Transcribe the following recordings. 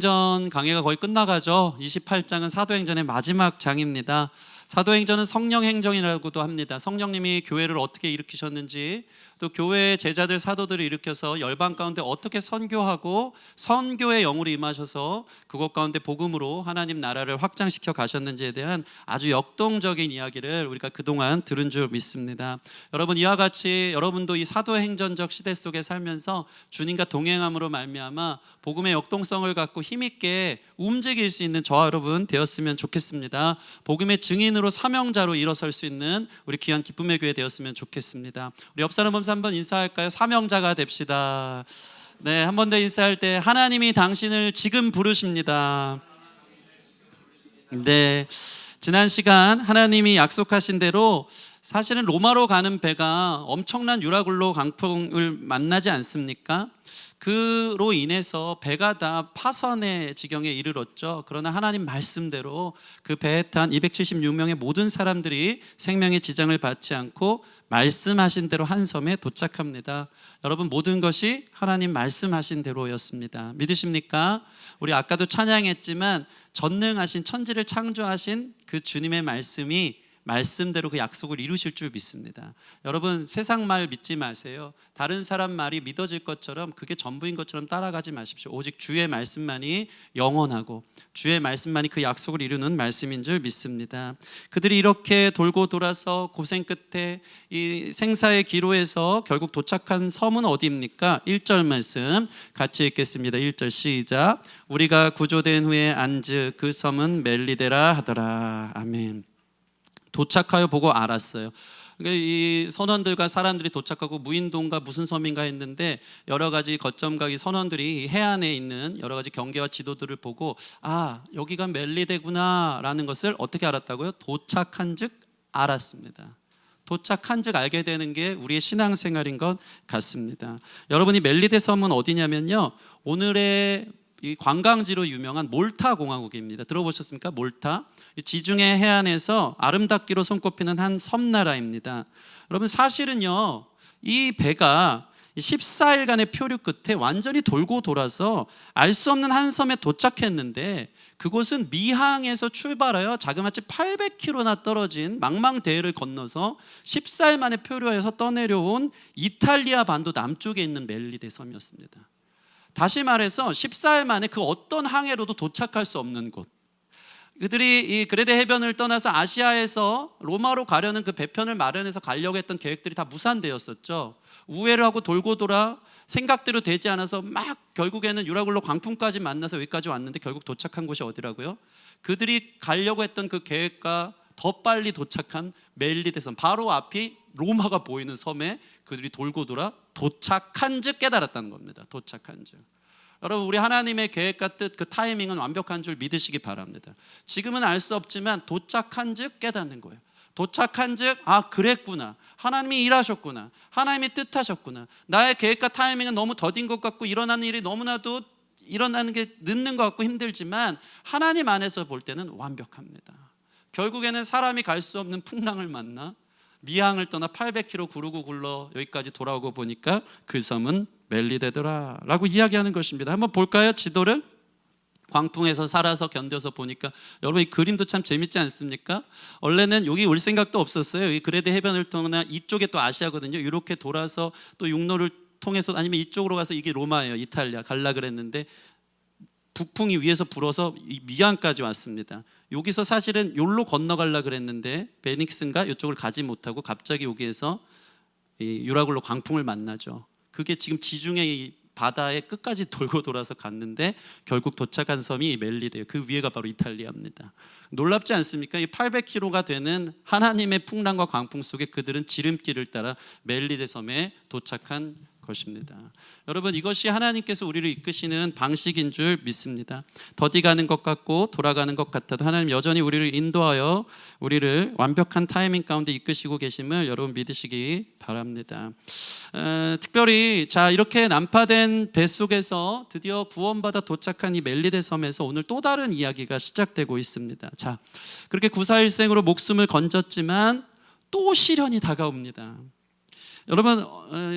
사도행전 강해가 거의 끝나가죠. 28장은 사도행전의 마지막 장입니다. 사도행전은 성령행전이라고도 합니다. 성령님이 교회를 어떻게 일으키셨는지, 또 교회의 제자들 사도들을 일으켜서 열방 가운데 어떻게 선교하고 선교의 영으로 임하셔서 그곳 가운데 복음으로 하나님 나라를 확장시켜 가셨는지에 대한 아주 역동적인 이야기를 우리가 그동안 들은 줄 믿습니다. 여러분, 이와 같이 여러분도 이 사도행전적 시대 속에 살면서 주님과 동행함으로 말미암아 복음의 역동성을 갖고 힘있게 움직일 수 있는 저와 여러분 되었으면 좋겠습니다. 복음의 증인으로 사명자로 일어설 수 있는 우리 귀한 기쁨의 교회 되었으면 좋겠습니다. 우리 옆 사람 보면서 한번 인사할까요? 사명자가 됩시다. 네, 한 번 더 인사할 때 하나님이 당신을 지금 부르십니다. 네, 지난 시간 하나님이 약속하신 대로 사실은 로마로 가는 배가 엄청난 유라굴로 강풍을 만나지 않습니까? 그로 인해서 배가 다 파선의 지경에 이르렀죠. 그러나 하나님 말씀대로 그 배에 탄 276명의 모든 사람들이 생명의 지장을 받지 않고 말씀하신 대로 한 섬에 도착합니다. 여러분, 모든 것이 하나님 말씀하신 대로였습니다. 믿으십니까? 우리 아까도 찬양했지만 전능하신 천지를 창조하신 그 주님의 말씀대로 그 약속을 이루실 줄 믿습니다. 여러분, 세상 말 믿지 마세요. 다른 사람 말이 믿어질 것처럼 그게 전부인 것처럼 따라가지 마십시오. 오직 주의 말씀만이 영원하고 주의 말씀만이 그 약속을 이루는 말씀인 줄 믿습니다. 그들이 이렇게 돌고 돌아서 고생 끝에 이 생사의 기로에서 결국 도착한 섬은 어디입니까? 1절 말씀 같이 읽겠습니다. 1절 시작. 우리가 구조된 후에 안즈 그 섬은 멜리데라 하더라. 아멘. 도착하여 보고 알았어요. 이 선원들과 사람들이 도착하고 무인도인가 무슨 섬인가 했는데 여러 가지 거점각 이 선원들이 해안에 있는 여러 가지 경계와 지도들을 보고 여기가 멜리데구나 라는 것을 어떻게 알았다고요? 도착한 즉 알았습니다. 도착한 즉 알게 되는 게 우리의 신앙생활인 것 같습니다. 여러분이 멜리데 섬은 어디냐면요, 오늘의 이 관광지로 유명한 몰타 공화국입니다. 들어보셨습니까? 몰타. 지중해 해안에서 아름답기로 손꼽히는 한 섬나라입니다. 여러분, 사실은요, 이 배가 14일간의 표류 끝에 완전히 돌고 돌아서 알 수 없는 한 섬에 도착했는데, 그곳은 미항에서 출발하여 자그마치 800km나 떨어진 망망대해를 건너서 14일 만에 표류해서 떠내려온 이탈리아 반도 남쪽에 있는 멜리데 섬이었습니다. 다시 말해서 14일 만에 그 어떤 항해로도 도착할 수 없는 곳. 그들이 이 그레데 해변을 떠나서 아시아에서 로마로 가려는 그 배편을 마련해서 가려고 했던 계획들이 다 무산되었었죠. 우회를 하고 돌고 돌아 생각대로 되지 않아서 막 결국에는 유라굴로 광풍까지 만나서 여기까지 왔는데 결국 도착한 곳이 어디라고요? 그들이 가려고 했던 그 계획과 더 빨리 도착한 멜리데 섬, 바로 앞이 로마가 보이는 섬에 그들이 돌고 돌아 도착한 즉 깨달았다는 겁니다. 도착한 즉. 여러분, 우리 하나님의 계획과 뜻, 그 타이밍은 완벽한 줄 믿으시기 바랍니다. 지금은 알 수 없지만 도착한 즉 깨닫는 거예요. 도착한 즉 그랬구나, 하나님이 일하셨구나, 하나님이 뜻하셨구나. 나의 계획과 타이밍은 너무 더딘 것 같고 일어나는 일이 너무나도 일어나는 게 늦는 것 같고 힘들지만 하나님 안에서 볼 때는 완벽합니다. 결국에는 사람이 갈 수 없는 풍랑을 만나 미항을 떠나 800km 구르고 굴러 여기까지 돌아오고 보니까 그 섬은 멜리데더라 라고 이야기하는 것입니다. 한번 볼까요? 지도를 광풍에서 살아서 견뎌서 보니까 여러분, 이 그림도 참 재밌지 않습니까? 원래는 여기 올 생각도 없었어요. 이 그레데 해변을 통해 이쪽에 또 아시아거든요. 이렇게 돌아서 또 육로를 통해서 아니면 이쪽으로 가서 이게 로마예요. 이탈리아 갈라 그랬는데 북풍이 위에서 불어서 미항까지 왔습니다. 여기서 사실은 요로 건너가려 그랬는데 베닉스인가 이쪽을 가지 못하고 갑자기 여기에서 유라굴로 광풍을 만나죠. 그게 지금 지중해 바다의 끝까지 돌고 돌아서 갔는데 결국 도착한 섬이 멜리데예요. 그 위에가 바로 이탈리아입니다. 놀랍지 않습니까? 이 800km가 되는 하나님의 풍랑과 광풍 속에 그들은 지름길을 따라 멜리데 섬에 도착한 것입니다. 여러분, 이것이 하나님께서 우리를 이끄시는 방식인 줄 믿습니다. 더디 가는 것 같고 돌아가는 것 같아도 하나님 여전히 우리를 인도하여 우리를 완벽한 타이밍 가운데 이끄시고 계심을 여러분 믿으시기 바랍니다. 특별히 이렇게 난파된 배 속에서 드디어 구원받아 도착한 이 멜리데 섬에서 오늘 또 다른 이야기가 시작되고 있습니다. 그렇게 구사일생으로 목숨을 건졌지만 또 시련이 다가옵니다. 여러분,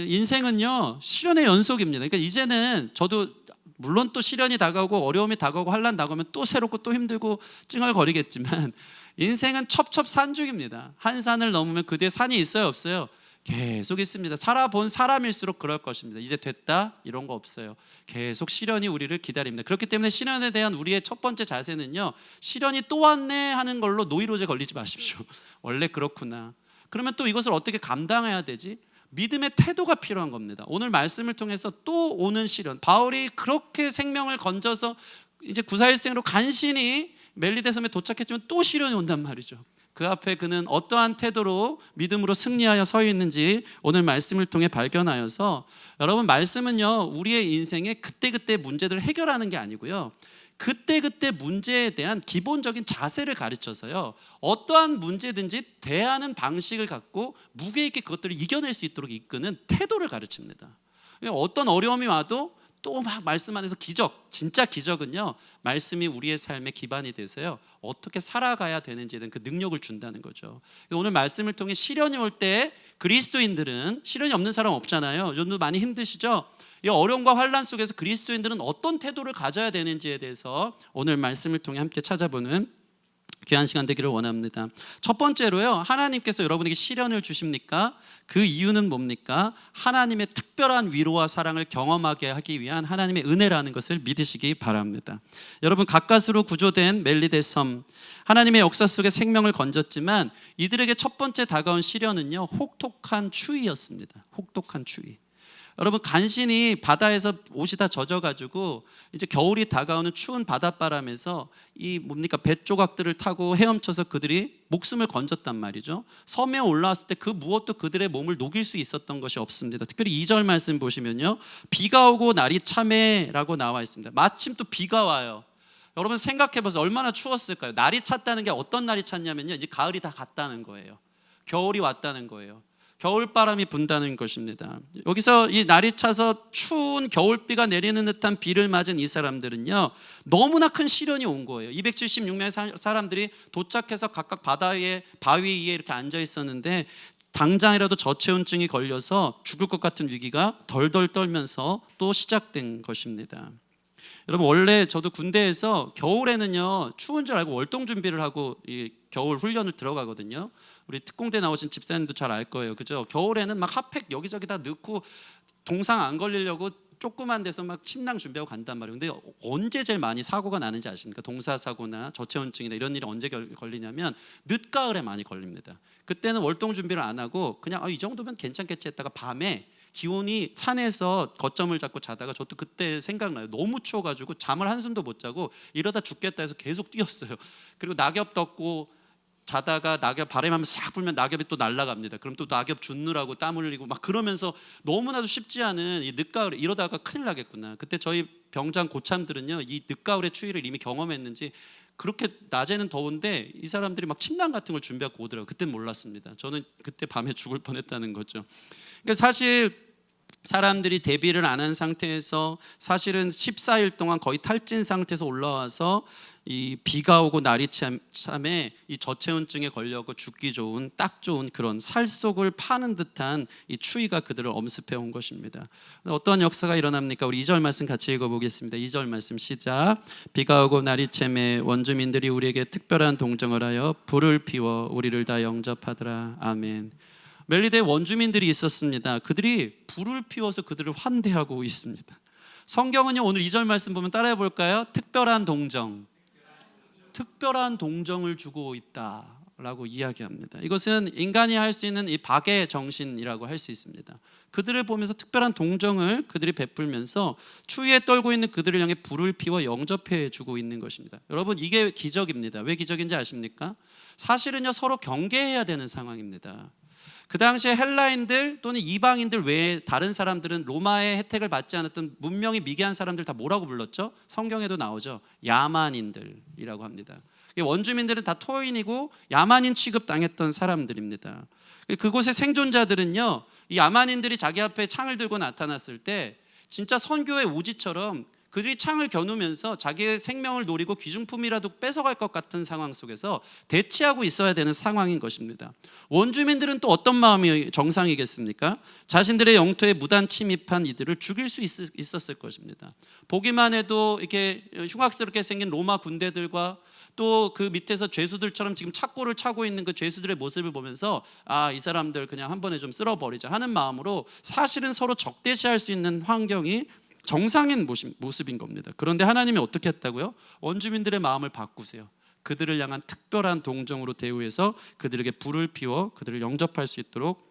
인생은요 시련의 연속입니다. 그러니까 이제는 저도 물론 또 시련이 다가오고 어려움이 다가오고 환난 다가오면 또 새롭고 또 힘들고 찡얼거리겠지만 인생은 첩첩산중입니다. 한 산을 넘으면 그 뒤에 산이 있어요, 없어요? 계속 있습니다. 살아본 사람일수록 그럴 것입니다. 이제 됐다 이런 거 없어요. 계속 시련이 우리를 기다립니다. 그렇기 때문에 시련에 대한 우리의 첫 번째 자세는요, 시련이 또 왔네 하는 걸로 노이로제 걸리지 마십시오. 원래 그렇구나. 그러면 또 이것을 어떻게 감당해야 되지? 믿음의 태도가 필요한 겁니다. 오늘 말씀을 통해서 또 오는 시련, 바울이 그렇게 생명을 건져서 이제 구사일생으로 간신히 멜리데 섬에 도착했지만 또 시련이 온단 말이죠. 그 앞에 그는 어떠한 태도로 믿음으로 승리하여 서 있는지 오늘 말씀을 통해 발견하여서, 여러분, 말씀은요 우리의 인생에 그때그때 문제들을 해결하는 게 아니고요, 그때그때 문제에 대한 기본적인 자세를 가르쳐서요, 어떠한 문제든지 대하는 방식을 갖고 무게 있게 그것들을 이겨낼 수 있도록 이끄는 태도를 가르칩니다. 어떤 어려움이 와도 또 막 말씀 안에서 기적, 진짜 기적은요 말씀이 우리의 삶의 기반이 돼서요 어떻게 살아가야 되는지에 대한 그 능력을 준다는 거죠. 오늘 말씀을 통해 시련이 올 때 그리스도인들은, 시련이 없는 사람 없잖아요. 요즘도 많이 힘드시죠? 이 어려움과 환난 속에서 그리스도인들은 어떤 태도를 가져야 되는지에 대해서 오늘 말씀을 통해 함께 찾아보는 귀한 시간 되기를 원합니다. 첫 번째로요, 하나님께서 여러분에게 시련을 주십니까? 그 이유는 뭡니까? 하나님의 특별한 위로와 사랑을 경험하게 하기 위한 하나님의 은혜라는 것을 믿으시기 바랍니다. 여러분, 가까스로 구조된 멜리데 섬, 하나님의 역사 속에 생명을 건졌지만 이들에게 첫 번째 다가온 시련은요 혹독한 추위였습니다. 혹독한 추위. 여러분, 간신히 바다에서 옷이 다 젖어가지고 이제 겨울이 다가오는 추운 바닷바람에서 이 뭡니까 배 조각들을 타고 헤엄쳐서 그들이 목숨을 건졌단 말이죠. 섬에 올라왔을 때 그 무엇도 그들의 몸을 녹일 수 있었던 것이 없습니다. 특별히 2절 말씀 보시면요, 비가 오고 날이 참해라고 나와 있습니다. 마침 또 비가 와요. 여러분 생각해보세요. 얼마나 추웠을까요? 날이 찼다는 게 어떤 날이 찼냐면요, 이제 가을이 다 갔다는 거예요. 겨울이 왔다는 거예요. 겨울바람이 분다는 것입니다. 여기서 이 날이 차서 추운 겨울비가 내리는 듯한 비를 맞은 이 사람들은요 너무나 큰 시련이 온 거예요. 276명의 사람들이 도착해서 각각 바다에, 바위 위에 이렇게 앉아 있었는데 당장이라도 저체온증이 걸려서 죽을 것 같은 위기가 덜덜 떨면서 또 시작된 것입니다. 여러분, 원래 저도 군대에서 겨울에는요 추운 줄 알고 월동 준비를 하고 이 겨울 훈련을 들어가거든요. 우리 특공대 나오신 집사님도 잘 알 거예요, 그죠? 겨울에는 막 핫팩 여기저기 다 넣고 동상 안 걸리려고 조그만 데서 막 침낭 준비하고 간단 말이에요. 근데 언제 제일 많이 사고가 나는지 아십니까? 동사사고나 저체온증이나 이런 일이 언제 걸리냐면 늦가을에 많이 걸립니다. 그때는 월동 준비를 안 하고 그냥 이 정도면 괜찮겠지 했다가 밤에 기온이 산에서 거점을 잡고 자다가, 저도 그때 생각나요. 너무 추워가지고 잠을 한숨도 못 자고 이러다 죽겠다 해서 계속 뛰었어요. 그리고 낙엽 덮고 자다가 낙엽 바람이 싹 불면 낙엽이 또 날아갑니다. 그럼 또 낙엽 줍느라고 땀 흘리고 막 그러면서 너무나도 쉽지 않은 이 늦가을, 이러다가 큰일 나겠구나. 그때 저희 병장 고참들은요 이 늦가을의 추위를 이미 경험했는지 그렇게 낮에는 더운데 이 사람들이 막 침낭 같은 걸 준비하고 오더라고요. 그땐 몰랐습니다. 저는 그때 밤에 죽을 뻔했다는 거죠. 그러니까 사실 사람들이 대비를 안 한 상태에서 사실은 14일 동안 거의 탈진 상태에서 올라와서 이 비가 오고 날이 참에 이 저체온증에 걸려고 죽기 좋은, 딱 좋은 그런 살 속을 파는 듯한 이 추위가 그들을 엄습해 온 것입니다. 어떤 역사가 일어납니까? 우리 2절 말씀 같이 읽어보겠습니다. 2절 말씀 시작. 비가 오고 날이 참에 원주민들이 우리에게 특별한 동정을 하여 불을 피워 우리를 다 영접하더라. 아멘. 멜리데 원주민들이 있었습니다. 그들이 불을 피워서 그들을 환대하고 있습니다. 성경은요 오늘 2절 말씀 보면 따라해 볼까요? 특별한 동정, 특별한 동정을 주고 있다라고 이야기합니다. 이것은 인간이 할 수 있는 이 박의 정신이라고 할 수 있습니다. 그들을 보면서 특별한 동정을 그들이 베풀면서 추위에 떨고 있는 그들을 향해 불을 피워 영접해 주고 있는 것입니다. 여러분, 이게 기적입니다. 왜 기적인지 아십니까? 사실은요 서로 경계해야 되는 상황입니다. 그 당시에 헬라인들 또는 이방인들 외에 다른 사람들은 로마의 혜택을 받지 않았던 문명이 미개한 사람들 다 뭐라고 불렀죠? 성경에도 나오죠. 야만인들이라고 합니다. 원주민들은 다 토인이고 야만인 취급당했던 사람들입니다. 그곳의 생존자들은요 이 야만인들이 자기 앞에 창을 들고 나타났을 때 진짜 선교의 오지처럼 그들이 창을 겨누면서 자기의 생명을 노리고 귀중품이라도 뺏어갈 것 같은 상황 속에서 대치하고 있어야 되는 상황인 것입니다. 원주민들은 또 어떤 마음이 정상이겠습니까? 자신들의 영토에 무단 침입한 이들을 죽일 수 있었을 것입니다. 보기만 해도 이렇게 흉악스럽게 생긴 로마 군대들과 또 그 밑에서 죄수들처럼 지금 착고를 차고 있는 그 죄수들의 모습을 보면서 이 사람들 그냥 한 번에 좀 쓸어버리자 하는 마음으로 사실은 서로 적대시할 수 있는 환경이 정상인 모습인 겁니다. 그런데 하나님이 어떻게 했다고요? 원주민들의 마음을 바꾸세요. 그들을 향한 특별한 동정으로 대우해서 그들에게 불을 피워 그들을 영접할 수 있도록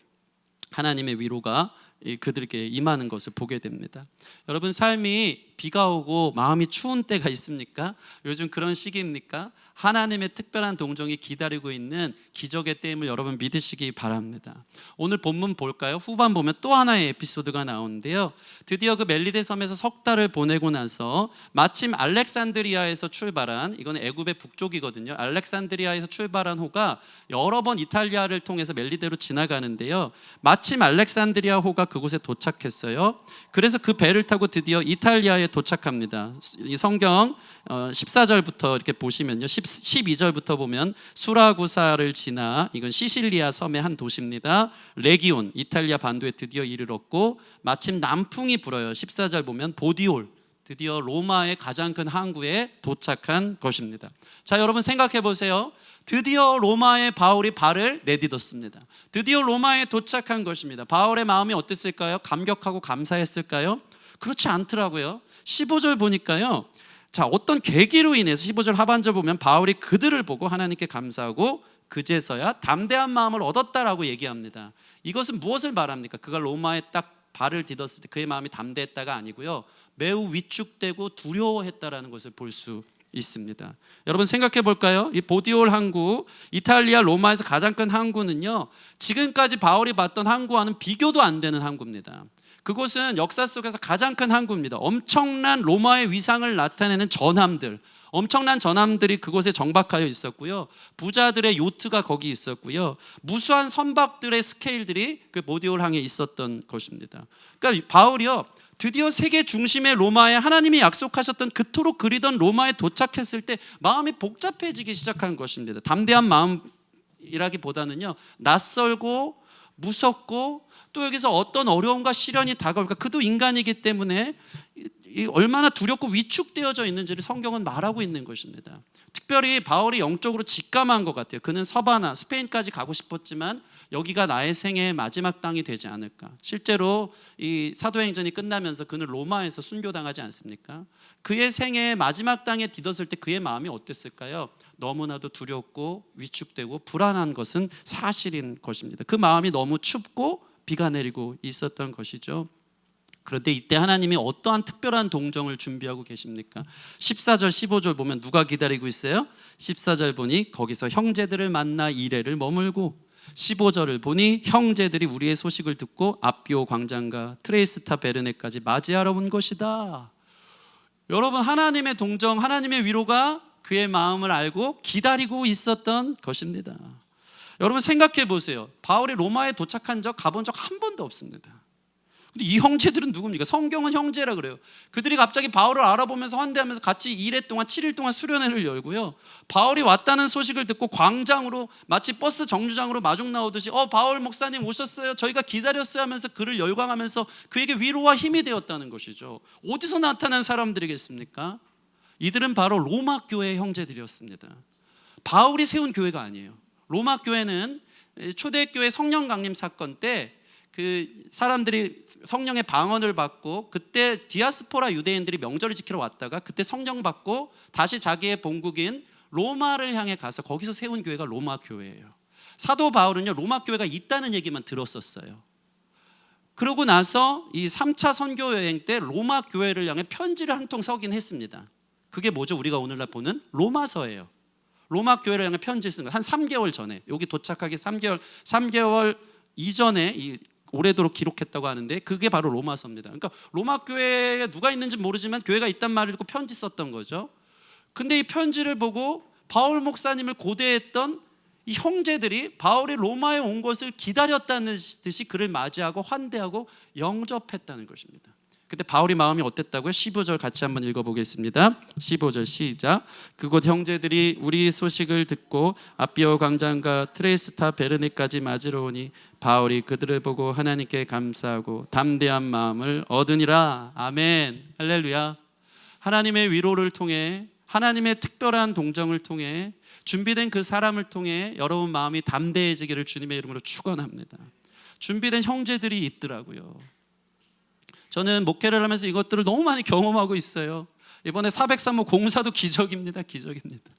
하나님의 위로가 그들에게 임하는 것을 보게 됩니다. 여러분, 삶이 비가 오고 마음이 추운 때가 있습니까? 요즘 그런 시기입니까? 하나님의 특별한 동정이 기다리고 있는 기적의 때임을 여러분 믿으시기 바랍니다. 오늘 본문 볼까요? 후반 보면 또 하나의 에피소드가 나오는데요. 드디어 그 멜리데 섬에서 석 달을 보내고 나서 마침 알렉산드리아에서 출발한, 이건 애굽의 북쪽이거든요. 알렉산드리아에서 출발한 호가 여러 번 이탈리아를 통해서 멜리데로 지나가는데요. 마침 알렉산드리아 호가 그곳에 도착했어요. 그래서 그 배를 타고 드디어 이탈리아에 도착합니다. 이 성경 14절부터 이렇게 보시면요, 12절부터 보면 수라구사를 지나, 이건 시실리아 섬의 한 도시입니다. 레기온, 이탈리아 반도에 드디어 이르렀고 마침 남풍이 불어요. 14절 보면 보디올, 드디어 로마의 가장 큰 항구에 도착한 것입니다. 자, 여러분 생각해 보세요. 드디어 로마에 바울이 발을 내딛었습니다. 드디어 로마에 도착한 것입니다. 바울의 마음이 어땠을까요? 감격하고 감사했을까요? 그렇지 않더라고요. 15절 보니까요, 자, 어떤 계기로 인해서 15절 하반절 보면 바울이 그들을 보고 하나님께 감사하고 그제서야 담대한 마음을 얻었다라고 얘기합니다. 이것은 무엇을 말합니까? 그가 로마에 딱 발을 디뎠을 때 그의 마음이 담대했다가 아니고요, 매우 위축되고 두려워했다라는 것을 볼 수 있습니다. 여러분 생각해 볼까요? 이 보디올 항구, 이탈리아 로마에서 가장 큰 항구는요, 지금까지 바울이 봤던 항구와는 비교도 안 되는 항구입니다. 그곳은 역사 속에서 가장 큰 항구입니다. 엄청난 로마의 위상을 나타내는 전함들, 엄청난 전함들이 그곳에 정박하여 있었고요, 부자들의 요트가 거기 있었고요, 무수한 선박들의 스케일들이 그 보디올 항에 있었던 것입니다. 그러니까 바울이요, 드디어 세계 중심의 로마에 하나님이 약속하셨던 그토록 그리던 로마에 도착했을 때 마음이 복잡해지기 시작한 것입니다. 담대한 마음이라기보다는요, 낯설고 무섭고 또 여기서 어떤 어려움과 시련이 다가올까, 그도 인간이기 때문에 얼마나 두렵고 위축되어져 있는지를 성경은 말하고 있는 것입니다. 특별히 바울이 영적으로 직감한 것 같아요. 그는 서바나, 스페인까지 가고 싶었지만 여기가 나의 생애의 마지막 땅이 되지 않을까. 실제로 이 사도행전이 끝나면서 그는 로마에서 순교당하지 않습니까? 그의 생애의 마지막 땅에 디뎠을 때 그의 마음이 어땠을까요? 너무나도 두렵고 위축되고 불안한 것은 사실인 것입니다. 그 마음이 너무 춥고 비가 내리고 있었던 것이죠. 그런데 이때 하나님이 어떠한 특별한 동정을 준비하고 계십니까? 14절 15절 보면 누가 기다리고 있어요? 14절 보니 거기서 형제들을 만나 이레를 머물고, 15절을 보니 형제들이 우리의 소식을 듣고 아비오 광장과 트레이스타 베르네까지 맞이하러 온 것이다. 여러분, 하나님의 동정, 하나님의 위로가 그의 마음을 알고 기다리고 있었던 것입니다. 여러분 생각해 보세요. 바울이 로마에 도착한 적, 가본 적 한 번도 없습니다. 근데 이 형제들은 누굽니까? 성경은 형제라 그래요. 그들이 갑자기 바울을 알아보면서 환대하면서 같이 2일 동안 7일 동안 수련회를 열고요, 바울이 왔다는 소식을 듣고 광장으로 마치 버스 정류장으로 마중 나오듯이 바울 목사님 오셨어요, 저희가 기다렸어요 하면서 그를 열광하면서 그에게 위로와 힘이 되었다는 것이죠. 어디서 나타난 사람들이겠습니까? 이들은 바로 로마 교회의 형제들이었습니다. 바울이 세운 교회가 아니에요. 로마 교회는 초대교회 성령 강림 사건 때 그 사람들이 성령의 방언을 받고, 그때 디아스포라 유대인들이 명절을 지키러 왔다가 그때 성령 받고 다시 자기의 본국인 로마를 향해 가서 거기서 세운 교회가 로마 교회예요. 사도 바울은요, 로마 교회가 있다는 얘기만 들었었어요. 그러고 나서 이 3차 선교 여행 때 로마 교회를 향해 편지를 한 통 써긴 했습니다. 그게 뭐죠? 우리가 오늘날 보는 로마서예요. 로마 교회를 향해 편지를 쓴 거예요. 한 3개월 전에, 여기 도착하기 3개월 이전에 오래도록 기록했다고 하는데 그게 바로 로마서입니다. 그러니까 로마 교회에 누가 있는지 모르지만 교회가 있단 말을 듣고 편지 썼던 거죠. 근데 이 편지를 보고 바울 목사님을 고대했던 이 형제들이 바울이 로마에 온 것을 기다렸다는 듯이 그를 맞이하고 환대하고 영접했다는 것입니다. 그때 바울이 마음이 어땠다고요? 15절 같이 한번 읽어보겠습니다. 15절 시작. 그곳 형제들이 우리 소식을 듣고 아비오 광장과 트레이스타 베르네까지 맞으러 오니 바울이 그들을 보고 하나님께 감사하고 담대한 마음을 얻으니라. 아멘. 할렐루야. 하나님의 위로를 통해, 하나님의 특별한 동정을 통해, 준비된 그 사람을 통해 여러분 마음이 담대해지기를 주님의 이름으로 축원합니다. 준비된 형제들이 있더라고요. 저는 목회를 하면서 이것들을 너무 많이 경험하고 있어요. 이번에 403호 공사도 기적입니다. 기적입니다.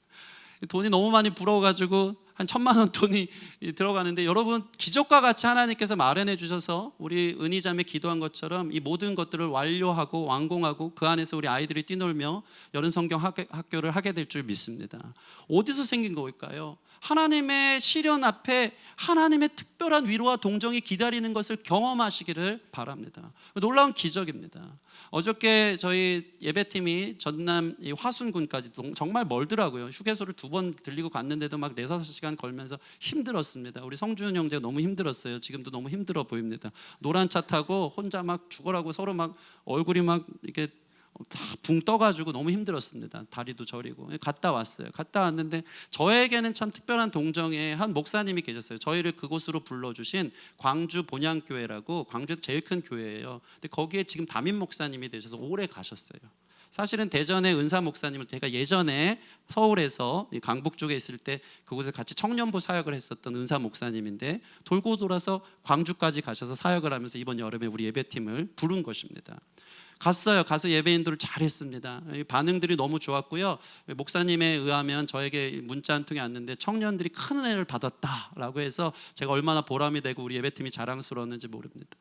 돈이 너무 많이 불어가지고 한 1,000만 원 돈이 들어가는데, 여러분 기적과 같이 하나님께서 마련해 주셔서 우리 은희자매 기도한 것처럼 이 모든 것들을 완료하고 완공하고 그 안에서 우리 아이들이 뛰놀며 여름 성경 학교를 하게 될 줄 믿습니다. 어디서 생긴 걸까요? 하나님의 시련 앞에 하나님의 특별한 위로와 동정이 기다리는 것을 경험하시기를 바랍니다. 놀라운 기적입니다. 어저께 저희 예배팀이 전남 화순군까지 정말 멀더라고요. 휴게소를 2번 들리고 갔는데도 막 4-5시간 걸면서 힘들었습니다. 우리 성준 형제가 너무 힘들었어요. 지금도 너무 힘들어 보입니다. 노란 차 타고 혼자 막 죽어라고 서로 막 얼굴이 막 이렇게 다 붕 떠가지고 너무 힘들었습니다. 다리도 저리고. 갔다 왔어요. 갔다 왔는데 저에게는 참 특별한 동정의 한 목사님이 계셨어요. 저희를 그곳으로 불러주신 광주 본향교회라고, 광주에서 제일 큰 교회예요. 근데 거기에 지금 담임 목사님이 되셔서 오래 가셨어요. 사실은 대전의 은사 목사님을 제가 예전에 서울에서 강북 쪽에 있을 때 그곳에 같이 청년부 사역을 했었던 은사 목사님인데, 돌고 돌아서 광주까지 가셔서 사역을 하면서 이번 여름에 우리 예배팀을 부른 것입니다. 갔어요. 가서 예배인도를 잘했습니다. 반응들이 너무 좋았고요. 목사님에 의하면 저에게 문자 한 통이 왔는데 청년들이 큰 은혜를 받았다라고 해서 제가 얼마나 보람이 되고 우리 예배팀이 자랑스러웠는지 모릅니다.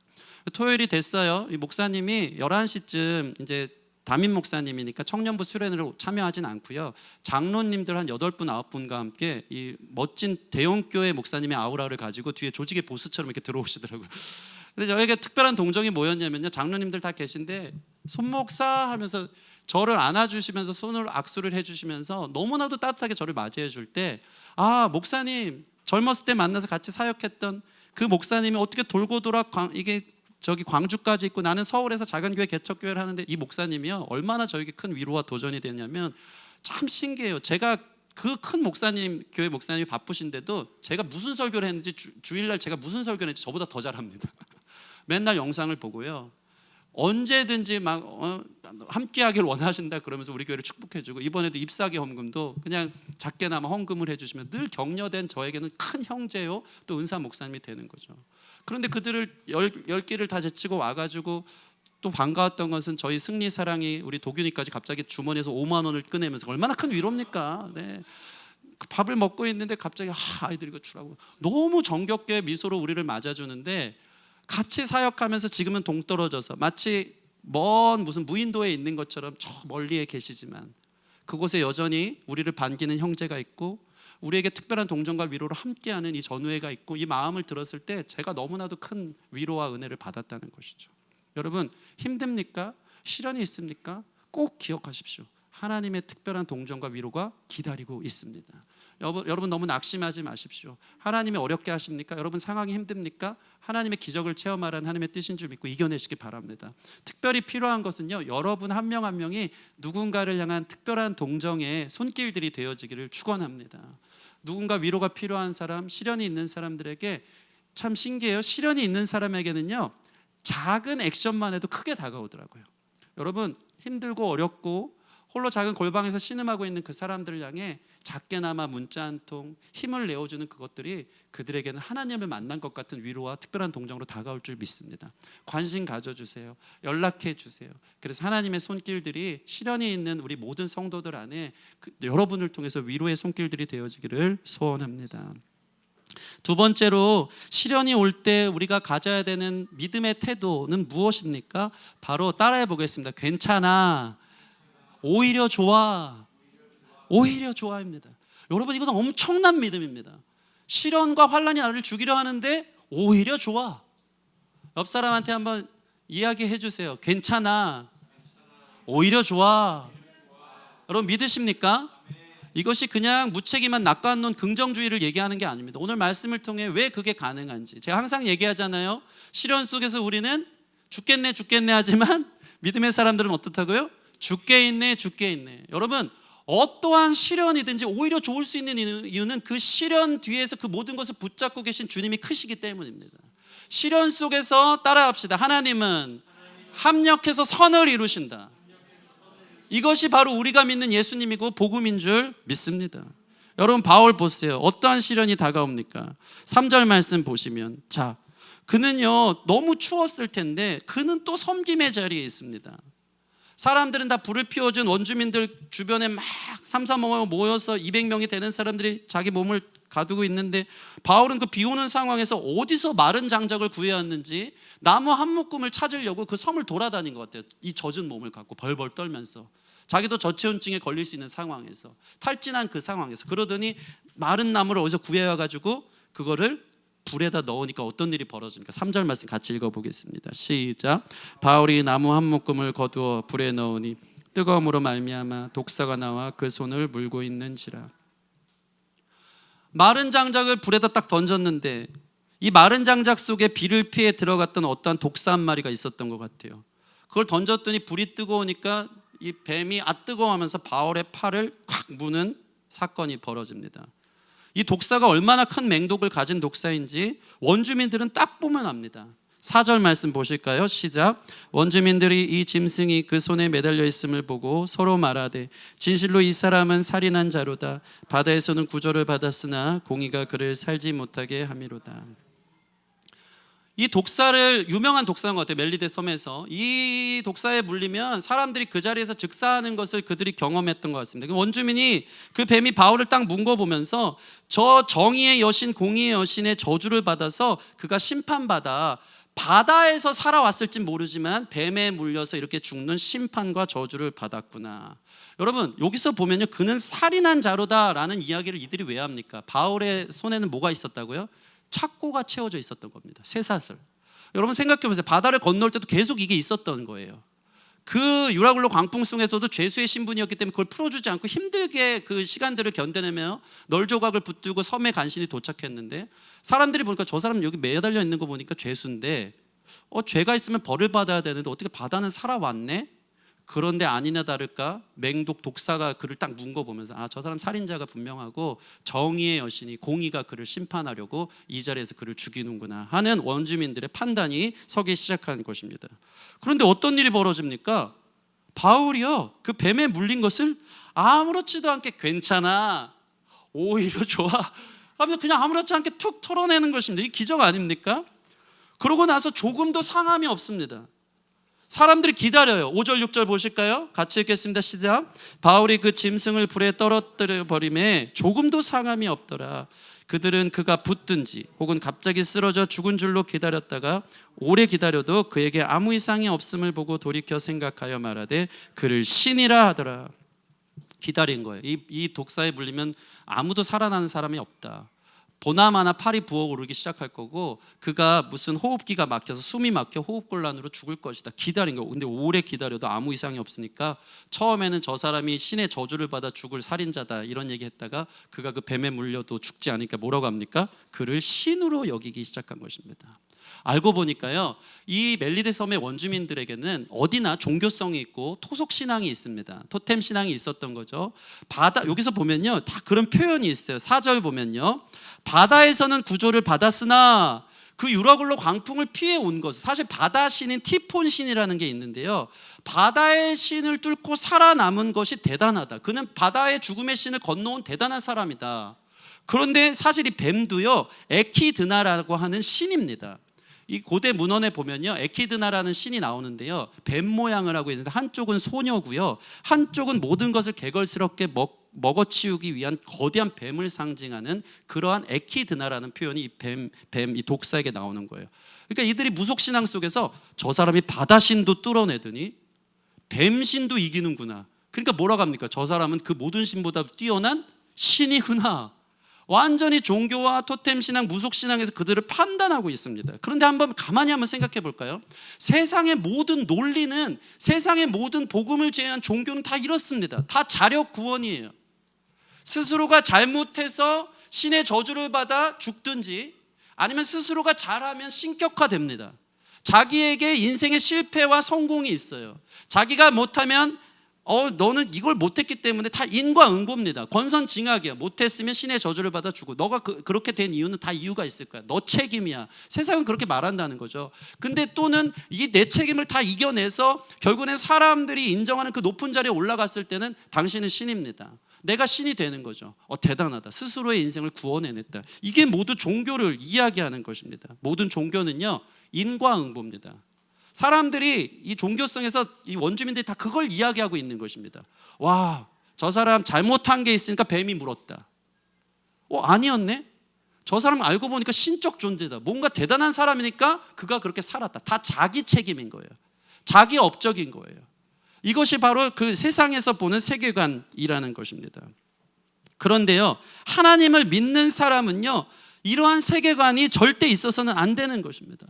토요일이 됐어요. 이 목사님이 11시쯤 이제 담임 목사님이니까 청년부 수련회를 참여하진 않고요. 장로님들 한 8분, 9분과 함께 이 멋진 대형교회 목사님의 아우라를 가지고 뒤에 조직의 보스처럼 이렇게 들어오시더라고요. 근데 저에게 특별한 동정이 뭐였냐면요, 장로님들 다 계신데 손목사 하면서 저를 안아주시면서 손을 악수를 해주시면서 너무나도 따뜻하게 저를 맞이해 줄 때, 아, 목사님, 젊었을 때 만나서 같이 사역했던 그 목사님이 어떻게 돌고 돌아 이게 저기 광주까지 있고 나는 서울에서 작은 교회 개척교회를 하는데 이 목사님이요 얼마나 저에게 큰 위로와 도전이 됐냐면, 참 신기해요. 제가 그 큰 목사님, 교회 목사님이 바쁘신데도 제가 무슨 설교를 했는지, 주일날 제가 무슨 설교를 했는지 저보다 더 잘합니다. 맨날 영상을 보고요, 언제든지 막 함께하길 원하신다 그러면서 우리 교회를 축복해주고, 이번에도 입사기 헌금도 그냥 작게나마 헌금을 해주시면 늘 격려된 저에게는 큰 형제요 또 은사 목사님이 되는 거죠. 그런데 그들을 열 길을 다 제치고 와가지고 또 반가웠던 것은 저희 승리 사랑이 우리 도균이까지 갑자기 주머니에서 5만 원을 꺼내면서, 얼마나 큰 위로입니까? 네. 밥을 먹고 있는데 갑자기 아이들 이거 주라고 너무 정겹게 미소로 우리를 맞아주는데, 같이 사역하면서 지금은 동떨어져서 마치 먼 무슨 무인도에 있는 것처럼 저 멀리에 계시지만 그곳에 여전히 우리를 반기는 형제가 있고 우리에게 특별한 동정과 위로를 함께하는 이 전우회가 있고, 이 마음을 들었을 때 제가 너무나도 큰 위로와 은혜를 받았다는 것이죠. 여러분, 힘듭니까? 시련이 있습니까? 꼭 기억하십시오. 하나님의 특별한 동정과 위로가 기다리고 있습니다. 여러분 너무 낙심하지 마십시오. 하나님이 어렵게 하십니까? 여러분 상황이 힘듭니까? 하나님의 기적을 체험하라는 하나님의 뜻인 줄 믿고 이겨내시기 바랍니다. 특별히 필요한 것은요, 여러분 한 명 한 명이 누군가를 향한 특별한 동정의 손길들이 되어지기를 축원합니다. 누군가 위로가 필요한 사람, 시련이 있는 사람들에게 참 신기해요. 시련이 있는 사람에게는요, 작은 액션만 해도 크게 다가오더라고요. 여러분, 힘들고 어렵고 홀로 작은 골방에서 신음하고 있는 그 사람들을 향해 작게나마 문자 한 통, 힘을 내어주는 그것들이 그들에게는 하나님을 만난 것 같은 위로와 특별한 동정으로 다가올 줄 믿습니다. 관심 가져주세요. 연락해 주세요. 그래서 하나님의 손길들이 시련이 있는 우리 모든 성도들 안에 여러분을 통해서 위로의 손길들이 되어지기를 소원합니다. 두 번째로, 시련이 올 때 우리가 가져야 되는 믿음의 태도는 무엇입니까? 바로 따라해 보겠습니다. 괜찮아, 오히려 좋아, 오히려 좋아입니다. 여러분, 이건 엄청난 믿음입니다. 시련과 환난이 나를 죽이려 하는데 오히려 좋아. 옆 사람한테 한번 이야기해 주세요. 괜찮아, 오히려 좋아. 여러분 믿으십니까? 이것이 그냥 무책임한 낙관론 긍정주의를 얘기하는 게 아닙니다. 오늘 말씀을 통해 왜 그게 가능한지 제가 항상 얘기하잖아요. 시련 속에서 우리는 죽겠네 하지만 믿음의 사람들은 어떻다고요? 죽게 있네, 죽게 있네. 여러분, 어떠한 시련이든지 오히려 좋을 수 있는 이유는 그 시련 뒤에서 그 모든 것을 붙잡고 계신 주님이 크시기 때문입니다. 시련 속에서 따라합시다. 하나님은 합력해서 선을 이루신다. 이것이 바로 우리가 믿는 예수님이고 복음인 줄 믿습니다. 여러분, 바울 보세요. 어떠한 시련이 다가옵니까? 3절 말씀 보시면, 자, 그는요 너무 추웠을 텐데 그는 또 섬김의 자리에 있습니다. 사람들은 다 불을 피워준 원주민들 주변에 막 삼삼오오 모여서 200명이 되는 사람들이 자기 몸을 가두고 있는데, 바울은 그 비 오는 상황에서 어디서 마른 장작을 구해왔는지 나무 한 묶음을 찾으려고 그 섬을 돌아다닌 것 같아요. 이 젖은 몸을 갖고 벌벌 떨면서, 자기도 저체온증에 걸릴 수 있는 상황에서, 탈진한 그 상황에서. 그러더니 마른 나무를 어디서 구해와가지고 그거를 불에다 넣으니까 어떤 일이 벌어집니까? 3절 말씀 같이 읽어보겠습니다. 시작. 바울이 나무 한 묶음을 거두어 불에 넣으니 뜨거움으로 말미암아 독사가 나와 그 손을 물고 있는지라. 마른 장작을 불에다 딱 던졌는데 이 마른 장작 속에 비를 피해 들어갔던 어떠한 독사 한 마리가 있었던 것 같아요. 그걸 던졌더니 불이 뜨거우니까 이 뱀이 뜨거워하면서 바울의 팔을 콱 무는 사건이 벌어집니다. 이 독사가 얼마나 큰 맹독을 가진 독사인지 원주민들은 딱 보면 압니다. 4절 말씀 보실까요? 시작. 원주민들이 이 짐승이 그 손에 매달려 있음을 보고 서로 말하되 진실로 이 사람은 살인한 자로다. 바다에서는 구조를 받았으나 공의가 그를 살지 못하게 함이로다. 이 독사를, 유명한 독사인 것 같아요. 멜리데 섬에서 이 독사에 물리면 사람들이 그 자리에서 즉사하는 것을 그들이 경험했던 것 같습니다. 원주민이 그 뱀이 바울을 딱 문거보면서 저 정의의 여신, 공의의 여신의 저주를 받아서 그가 심판받아 바다에서 살아왔을진 모르지만 뱀에 물려서 이렇게 죽는 심판과 저주를 받았구나. 여러분, 여기서 보면요, 그는 살인한 자로다라는 이야기를 이들이 왜 합니까? 바울의 손에는 뭐가 있었다고요? 착고가 채워져 있었던 겁니다. 쇠사슬. 여러분 생각해 보세요. 바다를 건널 때도 계속 이게 있었던 거예요. 그 유라굴로 광풍 속에서도 죄수의 신분이었기 때문에 그걸 풀어주지 않고 힘들게 그 시간들을 견뎌내며 널조각을 붙들고 섬에 간신히 도착했는데, 사람들이 보니까 저 사람 여기 매달려 있는 거 보니까 죄수인데 죄가 있으면 벌을 받아야 되는데 어떻게 바다는 살아왔네? 그런데 아니나 다를까 맹독 독사가 그를 딱 문거보면서 저 사람 살인자가 분명하고 정의의 여신이, 공의가 그를 심판하려고 이 자리에서 그를 죽이는구나 하는 원주민들의 판단이 서기 시작한 것입니다. 그런데 어떤 일이 벌어집니까? 바울이요 그 뱀에 물린 것을 아무렇지도 않게 괜찮아, 오히려 좋아 하면서 그냥 아무렇지 않게 툭 털어내는 것입니다. 이 기적 아닙니까? 그러고 나서 조금도 상함이 없습니다. 사람들이 기다려요. 5절 6절 보실까요? 같이 읽겠습니다. 시작. 바울이 그 짐승을 불에 떨어뜨려 버림에 조금도 상함이 없더라. 그들은 그가 붙든지 혹은 갑자기 쓰러져 죽은 줄로 기다렸다가 오래 기다려도 그에게 아무 이상이 없음을 보고 돌이켜 생각하여 말하되 그를 신이라 하더라. 기다린 거예요. 이 독사에 물리면 아무도 살아나는 사람이 없다. 보나마나 팔이 부어오르기 시작할 거고 그가 무슨 호흡기가 막혀서 숨이 막혀 호흡곤란으로 죽을 것이다. 기다린 거예요. 근데 오래 기다려도 아무 이상이 없으니까 처음에는 저 사람이 신의 저주를 받아 죽을 살인자다 이런 얘기했다가 그가 그 뱀에 물려도 죽지 않으니까 뭐라고 합니까? 그를 신으로 여기기 시작한 것입니다. 알고 보니까요, 이 멜리데 섬의 원주민들에게는 어디나 종교성이 있고 토속 신앙이 있습니다. 토템 신앙이 있었던 거죠. 여기서 보면요 다 그런 표현이 있어요. 4절 보면요, 바다에서는 구조를 받았으나 그 유라굴로 광풍을 피해 온 것, 사실 바다 신인 티폰 신이라는 게 있는데요, 바다의 신을 뚫고 살아남은 것이 대단하다. 그는 바다의 죽음의 신을 건너온 대단한 사람이다. 그런데 사실 이 뱀도요 에키드나라고 하는 신입니다. 이 고대 문헌에 보면요 에키드나라는 신이 나오는데요, 뱀 모양을 하고 있는데 한쪽은 소녀고요, 한쪽은 모든 것을 개걸스럽게 먹어치우기 위한 거대한 뱀을 상징하는 그러한 에키드나라는 표현이 이 독사에게 나오는 거예요. 그러니까 이들이 무속신앙 속에서 저 사람이 바다신도 뚫어내더니 뱀신도 이기는구나. 그러니까 뭐라고 합니까? 저 사람은 그 모든 신보다 뛰어난 신이구나. 완전히 종교와 토템 신앙, 무속 신앙에서 그들을 판단하고 있습니다. 그런데 가만히 한번 생각해 볼까요? 세상의 모든 논리는, 세상의 모든 복음을 제외한 종교는 다 이렇습니다. 다 자력 구원이에요. 스스로가 잘못해서 신의 저주를 받아 죽든지 아니면 스스로가 잘하면 신격화됩니다. 자기에게 인생의 실패와 성공이 있어요. 자기가 못하면 너는 이걸 못했기 때문에 다 인과응보입니다. 권선징악이야. 못했으면 신의 저주를 받아 주고, 너가 그렇게 된 이유는 다 이유가 있을 거야. 너 책임이야. 세상은 그렇게 말한다는 거죠. 근데 또는 이 내 책임을 다 이겨내서 결국엔 사람들이 인정하는 그 높은 자리에 올라갔을 때는 당신은 신입니다. 내가 신이 되는 거죠. 대단하다. 스스로의 인생을 구원해냈다. 이게 모두 종교를 이야기하는 것입니다. 모든 종교는요, 인과응보입니다. 사람들이 이 종교성에서 이 원주민들이 다 그걸 이야기하고 있는 것입니다. 와, 저 사람 잘못한 게 있으니까 뱀이 물었다. 아니었네? 저 사람 알고 보니까 신적 존재다. 뭔가 대단한 사람이니까 그가 그렇게 살았다. 다 자기 책임인 거예요. 자기 업적인 거예요. 이것이 바로 그 세상에서 보는 세계관이라는 것입니다. 그런데요, 하나님을 믿는 사람은요, 이러한 세계관이 절대 있어서는 안 되는 것입니다.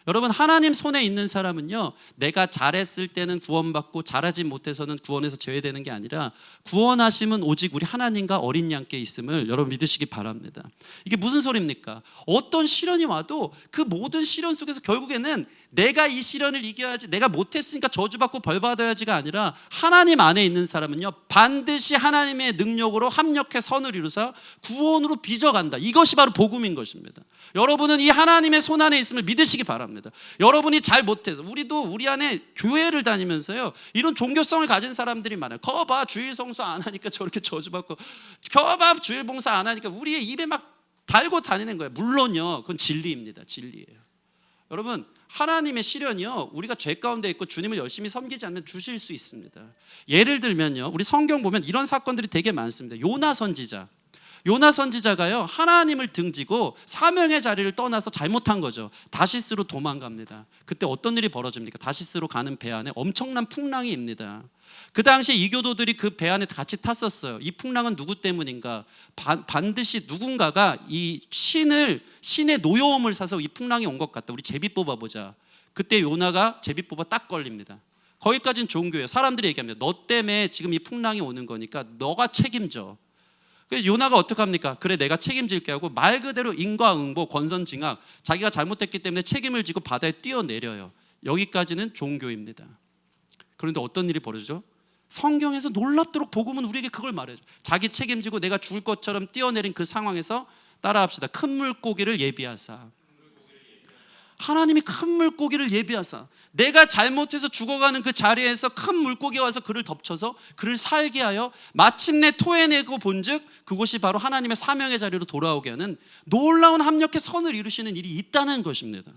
여러분, 하나님 손에 있는 사람은요, 내가 잘했을 때는 구원받고 잘하지 못해서는 구원에서 제외되는 게 아니라 구원하심은 오직 우리 하나님과 어린 양께 있음을 여러분 믿으시기 바랍니다. 이게 무슨 소리입니까? 어떤 시련이 와도 그 모든 시련 속에서 결국에는 내가 이 시련을 이겨야지, 내가 못했으니까 저주받고 벌받아야지가 아니라 하나님 안에 있는 사람은요, 반드시 하나님의 능력으로 합력해 선을 이루사 구원으로 빚어간다. 이것이 바로 복음인 것입니다. 여러분은 이 하나님의 손 안에 있음을 믿으시기 바랍니다. 여러분이 잘 못해서, 우리 안에 교회를 다니면서요, 이런 종교성을 가진 사람들이 많아요. 거봐, 주일 성수 안 하니까 저렇게 저주받고, 거봐, 주일 봉사 안 하니까 우리의 입에 막 달고 다니는 거예요. 물론요, 그건 진리입니다. 진리예요. 여러분, 하나님의 시련이요, 우리가 죄 가운데 있고 주님을 열심히 섬기지 않으면 주실 수 있습니다. 예를 들면요, 우리 성경 보면 이런 사건들이 되게 많습니다. 요나 선지자가요, 하나님을 등지고 사명의 자리를 떠나서 잘못한 거죠. 다시스로 도망갑니다. 그때 어떤 일이 벌어집니까? 다시스로 가는 배 안에 엄청난 풍랑이 입니다. 그 당시에 이교도들이 그 배 안에 같이 탔었어요. 이 풍랑은 누구 때문인가? 반드시 누군가가 이 신의 노여움을 사서 이 풍랑이 온 것 같다. 우리 제비 뽑아보자. 그때 요나가 제비 뽑아 딱 걸립니다. 거기까지는 종교예요. 사람들이 얘기합니다. 너 때문에 지금 이 풍랑이 오는 거니까 너가 책임져. 그래서 요나가 어떻게 합니까? 그래, 내가 책임질게 하고 말 그대로 인과응보, 권선징악, 자기가 잘못했기 때문에 책임을 지고 바다에 뛰어내려요. 여기까지는 종교입니다. 그런데 어떤 일이 벌어지죠? 성경에서 놀랍도록 복음은 우리에게 그걸 말해줘. 자기 책임지고 내가 죽을 것처럼 뛰어내린 그 상황에서 따라합시다. 큰 물고기를 예비하사. 하나님이 큰 물고기를 예비하사, 내가 잘못해서 죽어가는 그 자리에서 큰 물고기가 와서 그를 덮쳐서 그를 살게 하여 마침내 토해내고 본즉 그곳이 바로 하나님의 사명의 자리로 돌아오게 하는 놀라운 합력의 선을 이루시는 일이 있다는 것입니다.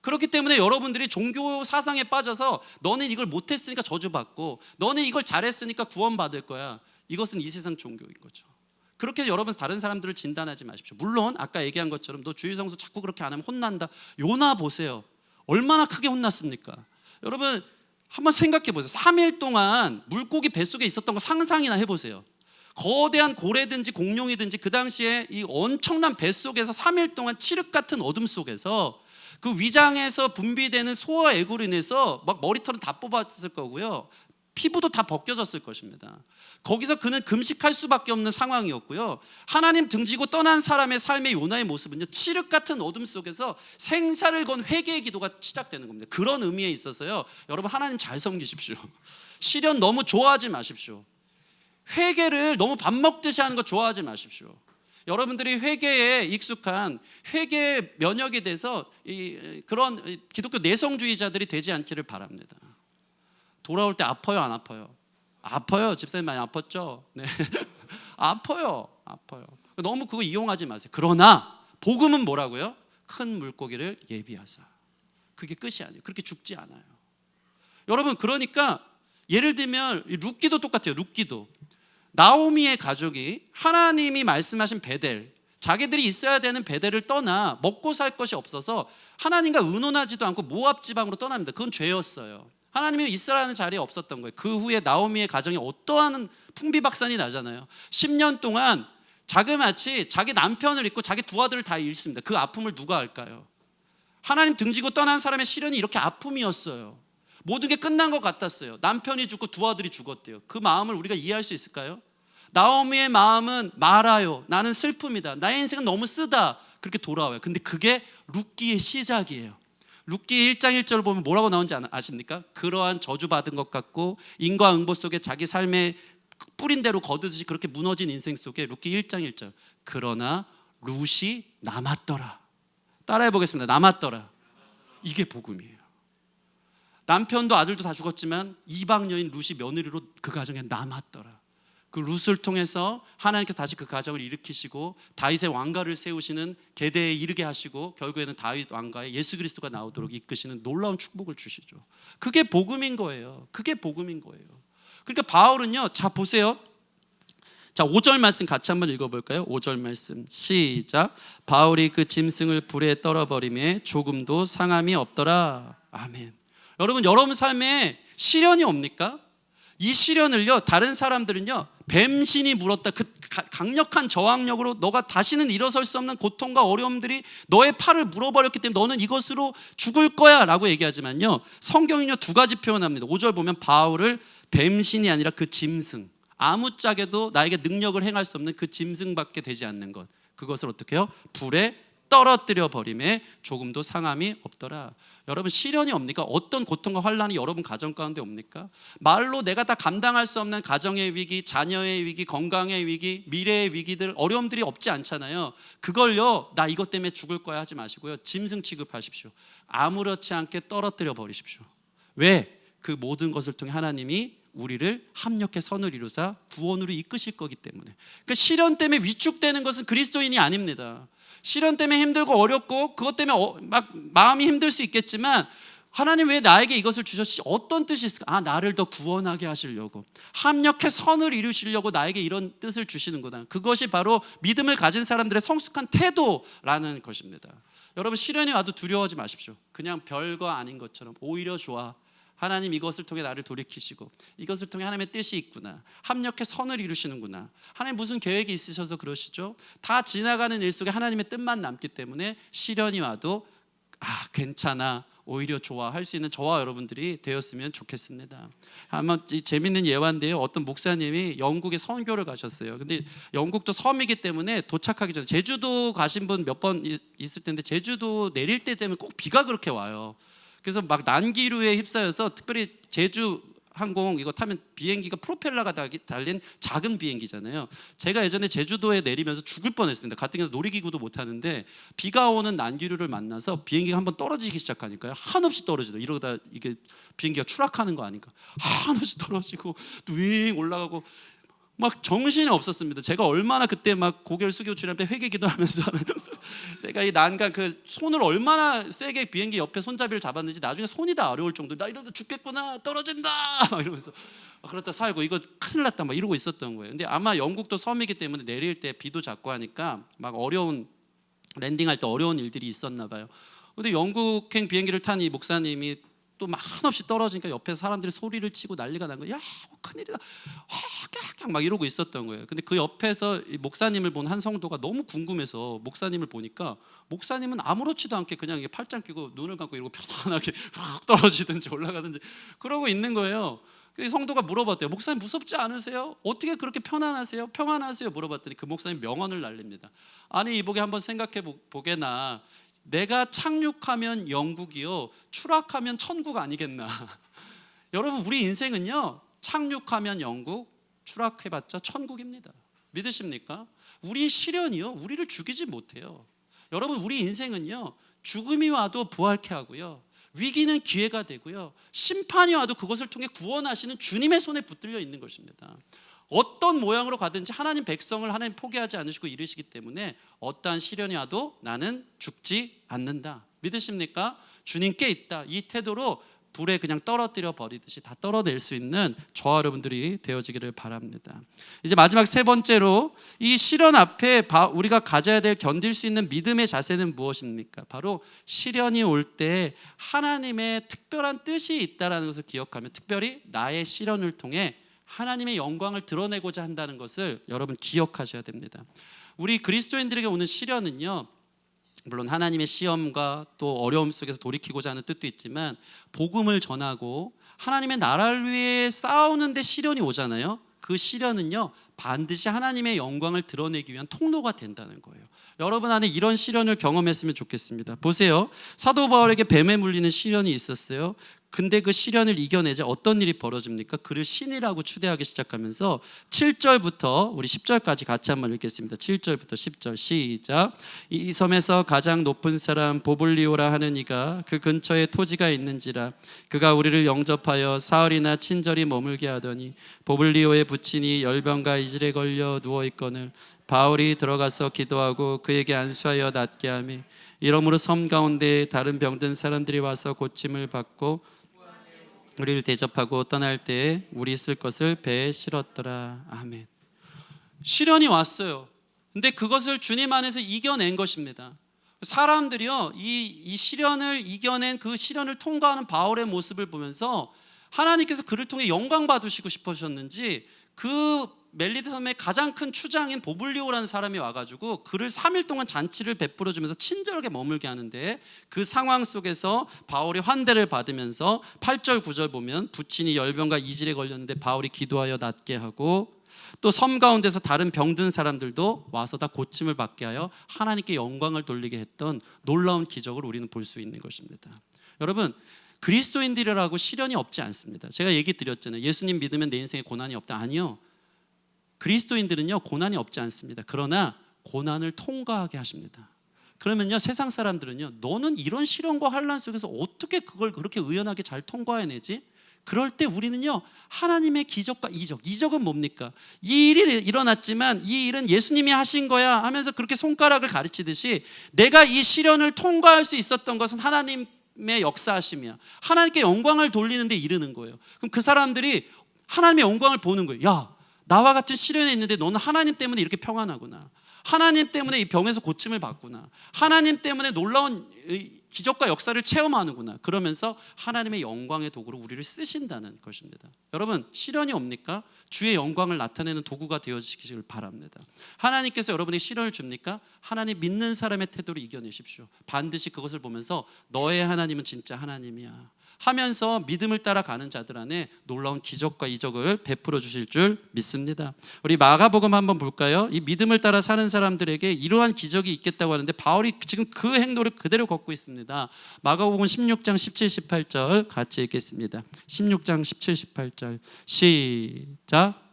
그렇기 때문에 여러분들이 종교 사상에 빠져서 너는 이걸 못했으니까 저주받고 너는 이걸 잘했으니까 구원받을 거야, 이것은 이 세상 종교인 거죠. 그렇게 여러분 다른 사람들을 진단하지 마십시오. 물론 아까 얘기한 것처럼 너 주일성수 자꾸 그렇게 안 하면 혼난다. 요나 보세요. 얼마나 크게 혼났습니까? 여러분 한번 생각해 보세요. 3일 동안 물고기 뱃속에 있었던 거 상상이나 해보세요. 거대한 고래든지 공룡이든지 그 당시에 이 엄청난 뱃속에서 3일 동안 칠흑 같은 어둠 속에서 그 위장에서 분비되는 소화 애구로 인해서 막 머리털은 다 뽑았을 거고요, 피부도 다 벗겨졌을 것입니다. 거기서 그는 금식할 수밖에 없는 상황이었고요, 하나님 등지고 떠난 사람의 삶의 요나의 모습은요, 칠흑 같은 어둠 속에서 생사를 건 회개의 기도가 시작되는 겁니다. 그런 의미에 있어서요, 여러분 하나님 잘 섬기십시오. 시련 너무 좋아하지 마십시오. 회개를 너무 밥 먹듯이 하는 거 좋아하지 마십시오. 여러분들이 회개에 익숙한, 회개에 면역이 돼서 그런 기독교 내성주의자들이 되지 않기를 바랍니다. 돌아올 때 아파요, 안 아파요? 아파요. 집사님 많이 아팠죠? 네. 아파요. 너무 그거 이용하지 마세요. 그러나 복음은 뭐라고요? 큰 물고기를 예비하사. 그게 끝이 아니에요. 그렇게 죽지 않아요. 여러분, 그러니까 예를 들면 룻기도 똑같아요. 룻기도 나오미의 가족이 하나님이 말씀하신 베델, 자기들이 있어야 되는 베델을 떠나 먹고 살 것이 없어서 하나님과 의논하지도 않고 모압 지방으로 떠납니다. 그건 죄였어요. 하나님이 있으라는 자리에 없었던 거예요. 그 후에 나오미의 가정이 어떠한 풍비박산이 나잖아요. 10년 동안 자그마치 자기 남편을 잃고 자기 두 아들을 다 잃습니다. 그 아픔을 누가 알까요? 하나님 등지고 떠난 사람의 시련이 이렇게 아픔이었어요. 모든 게 끝난 것 같았어요. 남편이 죽고 두 아들이 죽었대요. 그 마음을 우리가 이해할 수 있을까요? 나오미의 마음은 말아요. 나는 슬픔이다. 나의 인생은 너무 쓰다. 그렇게 돌아와요. 근데 그게 룻기의 시작이에요. 룻기 1장 1절을 보면 뭐라고 나오는지 아십니까? 그러한 저주받은 것 같고 인과응보 속에 자기 삶의 뿌린 대로 거두듯이 그렇게 무너진 인생 속에 룻기 1장 1절, 그러나 룻이 남았더라. 따라해 보겠습니다. 남았더라. 이게 복음이에요. 남편도 아들도 다 죽었지만 이방 여인 룻이 며느리로 그 가정에 남았더라. 그 룻을 통해서 하나님께서 다시 그 가정을 일으키시고 다윗의 왕가를 세우시는 계대에 이르게 하시고 결국에는 다윗 왕가에 예수 그리스도가 나오도록 이끄시는 놀라운 축복을 주시죠. 그게 복음인 거예요. 그게 복음인 거예요. 그러니까 바울은요, 자 보세요. 자 5절 말씀 같이 한번 읽어볼까요? 5절 말씀 시작. 바울이 그 짐승을 불에 떨어버림에 조금도 상함이 없더라. 아멘. 여러분 삶에 시련이 옵니까? 이 시련을요, 다른 사람들은요, 뱀신이 물었다, 그 강력한 저항력으로 너가 다시는 일어설 수 없는 고통과 어려움들이 너의 팔을 물어버렸기 때문에 너는 이것으로 죽을 거야 라고 얘기하지만요, 성경은요 2가지 표현합니다. 5절 보면 바울을 뱀신이 아니라 그 짐승, 아무짝에도 나에게 능력을 행할 수 없는 그 짐승밖에 되지 않는 것, 그것을 어떻게 해요? 불에 떨어뜨려 버림에 조금도 상함이 없더라. 여러분 시련이 옵니까? 어떤 고통과 환난이 여러분 가정 가운데 옵니까? 말로 내가 다 감당할 수 없는 가정의 위기, 자녀의 위기, 건강의 위기, 미래의 위기들, 어려움들이 없지 않잖아요. 그걸요, 나 이것 때문에 죽을 거야 하지 마시고요, 짐승 취급하십시오. 아무렇지 않게 떨어뜨려 버리십시오. 왜? 그 모든 것을 통해 하나님이 우리를 합력해 선을 이루사 구원으로 이끄실 거기 때문에. 그러니까 시련 때문에 위축되는 것은 그리스도인이 아닙니다. 시련 때문에 힘들고 어렵고 그것 때문에 막 마음이 힘들 수 있겠지만, 하나님 왜 나에게 이것을 주셨지? 어떤 뜻이 있을까? 나를 더 구원하게 하시려고, 합력해 선을 이루시려고 나에게 이런 뜻을 주시는구나. 그것이 바로 믿음을 가진 사람들의 성숙한 태도라는 것입니다. 여러분 시련이 와도 두려워하지 마십시오. 그냥 별거 아닌 것처럼 오히려 좋아. 하나님 이것을 통해 나를 돌이키시고 이것을 통해 하나님의 뜻이 있구나, 합력해 선을 이루시는구나, 하나님 무슨 계획이 있으셔서 그러시죠? 다 지나가는 일 속에 하나님의 뜻만 남기 때문에 시련이 와도 괜찮아, 오히려 좋아 할 수 있는 저와 여러분들이 되었으면 좋겠습니다. 한번 재밌는 예화인데요, 어떤 목사님이 영국에 선교를 가셨어요. 근데 영국도 섬이기 때문에 도착하기 전에 제주도 가신 분 몇 번 있을 텐데, 제주도 내릴 때 되면 꼭 비가 그렇게 와요. 그래서 막 난기류에 휩싸여서, 특별히 제주 항공 이거 타면 비행기가 프로펠러가 달린 작은 비행기잖아요. 제가 예전에 제주도에 내리면서 죽을 뻔했습니다. 같은 경우 놀이기구도 못 타는데 비가 오는 난기류를 만나서 비행기가 한번 떨어지기 시작하니까요, 한없이 떨어지더라고요. 이러다 이게 비행기가 추락하는 거 아닌가, 한없이 떨어지고 또 윙 올라가고 막 정신이 없었습니다. 제가 얼마나 그때 막 고개를 숙이고 주님 앞에 회개 기도하면서 내가 이 난간 그 손을 얼마나 세게 비행기 옆에 손잡이를 잡았는지 나중에 손이 다 어려울 정도, 나 이러다 죽겠구나, 떨어진다 막 이러면서 그러다 살고 이거 큰일 났다 막 이러고 있었던 거예요. 근데 아마 영국도 섬이기 때문에 내릴 때 비도 잦고 하니까 막 어려운, 랜딩할 때 어려운 일들이 있었나 봐요. 근데 영국행 비행기를 탄 이 목사님이 또 막 한없이 떨어지니까 옆에서 사람들이 소리를 치고 난리가 난 거예요. 야, 큰일이다, 막 이러고 있었던 거예요. 근데 그 옆에서 이 목사님을 본 한 성도가 너무 궁금해서 목사님을 보니까, 목사님은 아무렇지도 않게 그냥 이게 팔짱 끼고 눈을 감고 이러고 편안하게 훅 떨어지든지 올라가든지 그러고 있는 거예요. 그 성도가 물어봤대요. 목사님 무섭지 않으세요? 어떻게 그렇게 편안하세요? 평안하세요? 물어봤더니 그 목사님 명언을 날립니다. 아니 이보게 한번 생각해 보게나, 내가 착륙하면 영국이요, 추락하면 천국 아니겠나. 여러분 우리 인생은요, 착륙하면 영국, 추락해봤자 천국입니다. 믿으십니까? 우리 시련이요, 우리를 죽이지 못해요. 여러분 우리 인생은요, 죽음이 와도 부활케 하고요, 위기는 기회가 되고요, 심판이 와도 그것을 통해 구원하시는 주님의 손에 붙들려 있는 것입니다. 어떤 모양으로 가든지 하나님 백성을 하나님 포기하지 않으시고 이르시기 때문에 어떠한 시련이 와도 나는 죽지 않는다. 믿으십니까? 주님께 있다. 이 태도로 불에 그냥 떨어뜨려 버리듯이 다 떨어낼 수 있는 저와 여러분들이 되어지기를 바랍니다. 이제 마지막 세 번째로, 이 시련 앞에 우리가 가져야 될, 견딜 수 있는 믿음의 자세는 무엇입니까? 바로 시련이 올 때 하나님의 특별한 뜻이 있다는 것을 기억하며, 특별히 나의 시련을 통해 하나님의 영광을 드러내고자 한다는 것을 여러분 기억하셔야 됩니다. 우리 그리스도인들에게 오는 시련은요, 물론 하나님의 시험과 또 어려움 속에서 돌이키고자 하는 뜻도 있지만, 복음을 전하고 하나님의 나라를 위해 싸우는데 시련이 오잖아요. 그 시련은요, 반드시 하나님의 영광을 드러내기 위한 통로가 된다는 거예요. 여러분 안에 이런 시련을 경험했으면 좋겠습니다. 보세요. 사도 바울에게 뱀에 물리는 시련이 있었어요. 근데 그 시련을 이겨내자 어떤 일이 벌어집니까? 그를 신이라고 추대하기 시작하면서 7절부터 우리 10절까지 같이 한번 읽겠습니다. 7절부터 10절 시작. 이 섬에서 가장 높은 사람 보블리오라 하는 이가 그 근처에 토지가 있는지라 그가 우리를 영접하여 사흘이나 친절히 머물게 하더니 보블리오의 부친이 열병과 이질에 걸려 누워있거늘 바울이 들어가서 기도하고 그에게 안수하여 낫게 하며 이러므로 섬 가운데 다른 병든 사람들이 와서 고침을 받고 우리를 대접하고 떠날 때에 우리 있을 것을 배에 실었더라. 아멘. 시련이 왔어요. 근데 그것을 주님 안에서 이겨낸 것입니다. 사람들이요, 이 시련을 이겨낸 그 시련을 통과하는 바울의 모습을 보면서 하나님께서 그를 통해 영광 받으시고 싶으셨는지 그 멜리드 섬의 가장 큰 추장인 보블리오라는 사람이 와가지고 그를 3일 동안 잔치를 베풀어주면서 친절하게 머물게 하는데 그 상황 속에서 바울이 환대를 받으면서 8절 9절 보면 부친이 열병과 이질에 걸렸는데 바울이 기도하여 낫게 하고 또 섬 가운데서 다른 병든 사람들도 와서 다 고침을 받게 하여 하나님께 영광을 돌리게 했던 놀라운 기적을 우리는 볼 수 있는 것입니다. 여러분, 그리스도인들이라고 시련이 없지 않습니다. 제가 얘기 드렸잖아요. 예수님 믿으면 내 인생에 고난이 없다. 아니요. 그리스도인들은요 고난이 없지 않습니다. 그러나 고난을 통과하게 하십니다. 그러면요 세상 사람들은요 너는 이런 시련과 환난 속에서 어떻게 그걸 그렇게 의연하게 잘 통과해내지? 그럴 때 우리는요 하나님의 기적과 이적은 뭡니까? 이 일이 일어났지만 이 일은 예수님이 하신 거야 하면서 그렇게 손가락을 가르치듯이 내가 이 시련을 통과할 수 있었던 것은 하나님의 역사하심이야. 하나님께 영광을 돌리는 데 이르는 거예요. 그럼 그 사람들이 하나님의 영광을 보는 거예요. 야, 나와 같은 시련에 있는데 너는 하나님 때문에 이렇게 평안하구나. 하나님 때문에 이 병에서 고침을 받구나. 하나님 때문에 놀라운 기적과 역사를 체험하는구나. 그러면서 하나님의 영광의 도구로 우리를 쓰신다는 것입니다. 여러분, 시련이 옵니까? 주의 영광을 나타내는 도구가 되어지기를 바랍니다. 하나님께서 여러분에게 시련을 줍니까? 하나님 믿는 사람의 태도를 이겨내십시오. 반드시 그것을 보면서 너의 하나님은 진짜 하나님이야 하면서 믿음을 따라가는 자들 안에 놀라운 기적과 이적을 베풀어 주실 줄 믿습니다. 우리 마가복음 한번 볼까요? 이 믿음을 따라 사는 사람들에게 이러한 기적이 있겠다고 하는데 바울이 지금 그 행로를 그대로 걷고 있습니다. 마가복음 16장 17, 18절 같이 읽겠습니다. 16장 17, 18절 시작.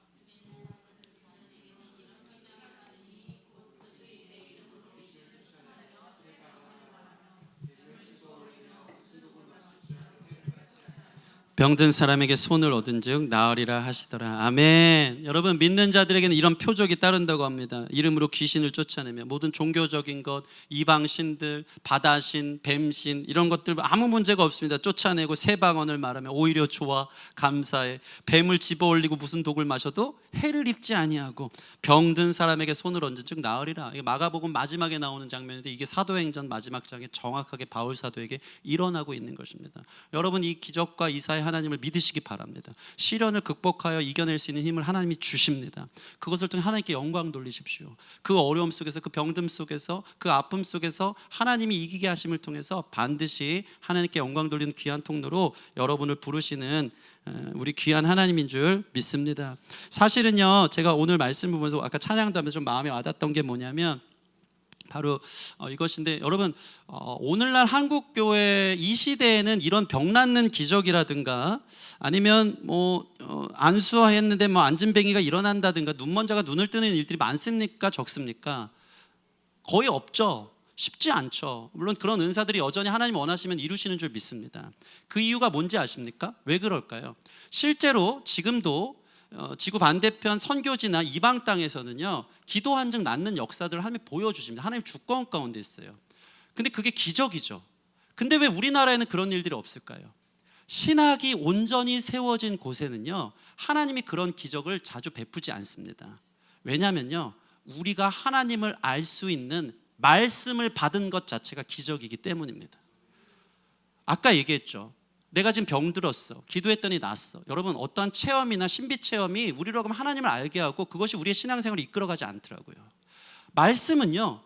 병든 사람에게 손을 얻은 즉 나으리라 하시더라. 아멘. 여러분, 믿는 자들에게는 이런 표적이 따른다고 합니다. 이름으로 귀신을 쫓아내며 모든 종교적인 것, 이방신들, 바다신, 뱀신 이런 것들 아무 문제가 없습니다. 쫓아내고 새 방언을 말하며 오히려 좋아 감사해. 뱀을 집어올리고 무슨 독을 마셔도 해를 입지 아니하고 병든 사람에게 손을 얹은 즉 나으리라. 이게 마가복음 마지막에 나오는 장면인데 이게 사도행전 마지막 장에 정확하게 바울 사도에게 일어나고 있는 것입니다. 여러분, 이 기적과 이사의 하나님을 믿으시기 바랍니다. 시련을 극복하여 이겨낼 수 있는 힘을 하나님이 주십니다. 그것을 통해 하나님께 영광 돌리십시오. 그 어려움 속에서, 그 병듦 속에서, 그 아픔 속에서 하나님이 이기게 하심을 통해서 반드시 하나님께 영광 돌리는 귀한 통로로 여러분을 부르시는 우리 귀한 하나님인 줄 믿습니다. 사실은요, 제가 오늘 말씀 보면서 아까 찬양도 하면서 좀 마음에 와닿았던 게 뭐냐면 바로 이것인데, 여러분, 오늘날 한국교회 이 시대에는 이런 병 낫는 기적이라든가 아니면 안수했는데 안진뱅이가 일어난다든가 눈먼자가 눈을 뜨는 일들이 많습니까? 적습니까? 거의 없죠. 쉽지 않죠. 물론 그런 은사들이 여전히 하나님 원하시면 이루시는 줄 믿습니다. 그 이유가 뭔지 아십니까? 왜 그럴까요? 실제로 지금도 지구 반대편 선교지나 이방 땅에서는요 기도한 즉 낫는 역사들을 하나님이 보여주십니다. 하나님 주권 가운데 있어요. 근데 그게 기적이죠. 근데 왜 우리나라에는 그런 일들이 없을까요? 신학이 온전히 세워진 곳에는요 하나님이 그런 기적을 자주 베푸지 않습니다. 왜냐하면요 우리가 하나님을 알 수 있는 말씀을 받은 것 자체가 기적이기 때문입니다. 아까 얘기했죠. 내가 지금 병들었어. 기도했더니 낫어. 여러분, 어떠한 체험이나 신비 체험이 우리로 하면 하나님을 알게 하고 그것이 우리의 신앙생활을 이끌어가지 않더라고요. 말씀은요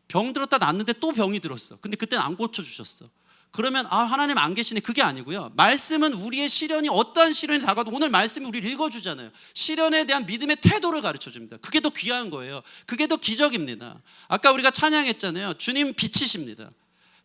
병들었다 낫는데 또 병이 들었어. 근데 그때는 안 고쳐주셨어. 그러면 하나님 안 계시네, 그게 아니고요. 말씀은 우리의 시련이 어떠한 시련이 다가도 오늘 말씀이 우리를 읽어주잖아요. 시련에 대한 믿음의 태도를 가르쳐줍니다. 그게 더 귀한 거예요. 그게 더 기적입니다. 아까 우리가 찬양했잖아요. 주님 빛이십니다.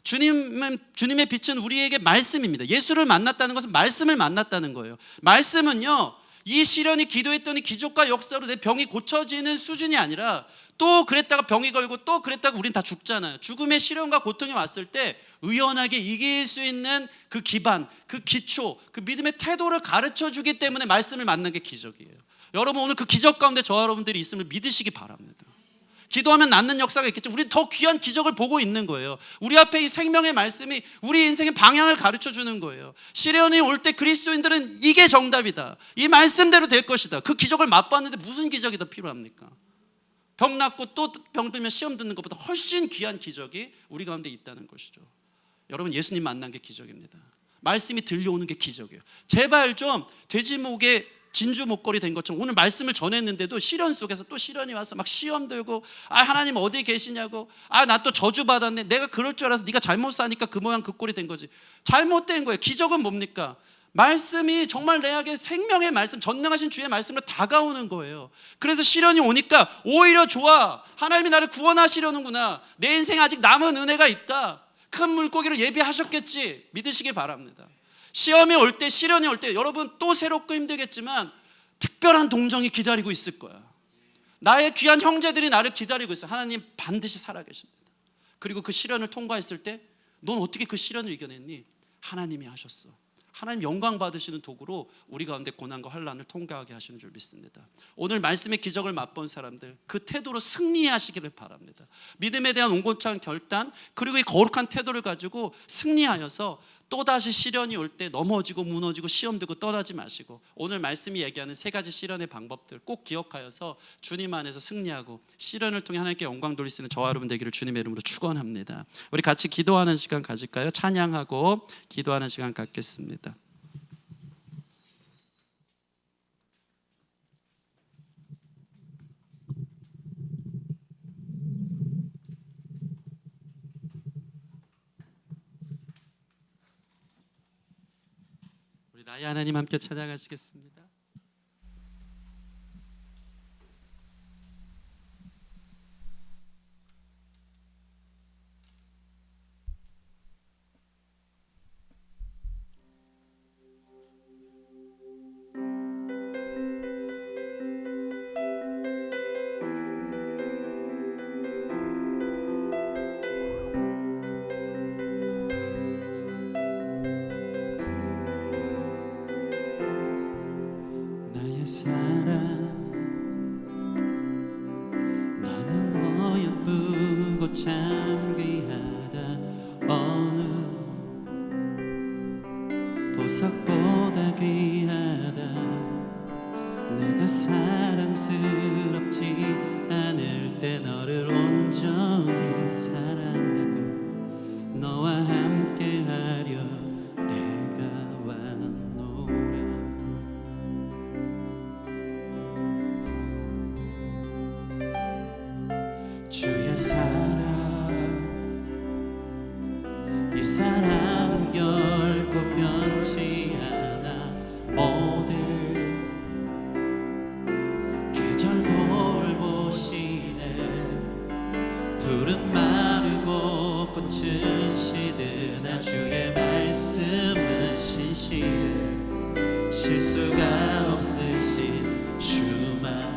주님의 빛은 우리에게 말씀입니다. 예수를 만났다는 것은 말씀을 만났다는 거예요. 말씀은요, 이 시련이 기도했더니 기적과 역사로 내 병이 고쳐지는 수준이 아니라 또 그랬다가 병이 걸고 또 그랬다가 우린 다 죽잖아요. 죽음의 시련과 고통이 왔을 때 의연하게 이길 수 있는 그 기반, 그 기초, 그 믿음의 태도를 가르쳐주기 때문에 말씀을 만난 게 기적이에요. 여러분, 오늘 그 기적 가운데 저와 여러분들이 있음을 믿으시기 바랍니다. 기도하면 낫는 역사가 있겠죠. 우리는 더 귀한 기적을 보고 있는 거예요. 우리 앞에 이 생명의 말씀이 우리 인생의 방향을 가르쳐주는 거예요. 시련이 올 때 그리스도인들은 이게 정답이다, 이 말씀대로 될 것이다, 그 기적을 맛봤는데 무슨 기적이 더 필요합니까? 병 낫고 또 병 들면 시험 듣는 것보다 훨씬 귀한 기적이 우리 가운데 있다는 것이죠. 여러분, 예수님 만난 게 기적입니다. 말씀이 들려오는 게 기적이에요. 제발 좀 돼지 목에 진주 목걸이 된 것처럼 오늘 말씀을 전했는데도 시련 속에서 또 시련이 와서 막 시험 들고 하나님 어디 계시냐고, 나 또 저주받았네, 내가 그럴 줄 알아서 네가 잘못 사니까 그 모양 그 꼴이 된 거지. 잘못된 거예요. 기적은 뭡니까? 말씀이 정말 내게 생명의 말씀, 전능하신 주의 말씀으로 다가오는 거예요. 그래서 시련이 오니까 오히려 좋아. 하나님이 나를 구원하시려는구나. 내 인생에 아직 남은 은혜가 있다. 큰 물고기를 예비하셨겠지. 믿으시기 바랍니다. 시험이 올 때, 시련이 올 때 여러분 또 새롭고 힘들겠지만 특별한 동정이 기다리고 있을 거야. 나의 귀한 형제들이 나를 기다리고 있어요. 하나님 반드시 살아계십니다. 그리고 그 시련을 통과했을 때 넌 어떻게 그 시련을 이겨냈니? 하나님이 하셨어. 하나님 영광 받으시는 도구로 우리 가운데 고난과 환난을 통과하게 하시는 줄 믿습니다. 오늘 말씀의 기적을 맛본 사람들, 그 태도로 승리하시기를 바랍니다. 믿음에 대한 온고찬 결단, 그리고 이 거룩한 태도를 가지고 승리하여서 또다시 시련이 올 때 넘어지고 무너지고 시험 들고 떠나지 마시고, 오늘 말씀이 얘기하는 세 가지 시련의 방법들 꼭 기억하여서 주님 안에서 승리하고 시련을 통해 하나님께 영광 돌릴 수 있는 저와 여러분 되기를 주님의 이름으로 축원합니다. 우리 같이 기도하는 시간 가질까요? 찬양하고 기도하는 시간 갖겠습니다. 나의 하나님 함께 찬양하시겠습니다. 사랑, 너는 어여쁘고 참 귀하다. 어느 보석보다 귀하다. 내가 사랑스럽지 않을 때 너를 온전히 사랑하고 너와 함께하려 내가 왔노라. 주의 사랑, 이 사랑 결코 변치 않아. 모든 계절 돌보시네. 푸른 마르고 꽃은 시드나 주의 말씀은 신실해. 실수가 없으신 주만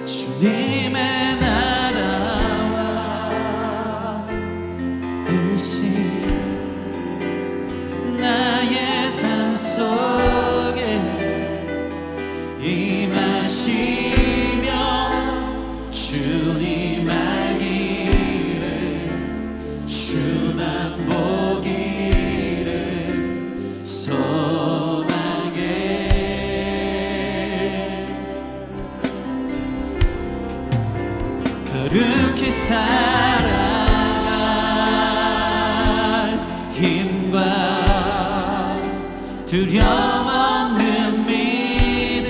주님의 나라와 뜻이 나의 삶 속에 임하시며 주님 알기를 주만 보기를 선하게. 거룩히 살아갈 힘과 두려움 없는 믿음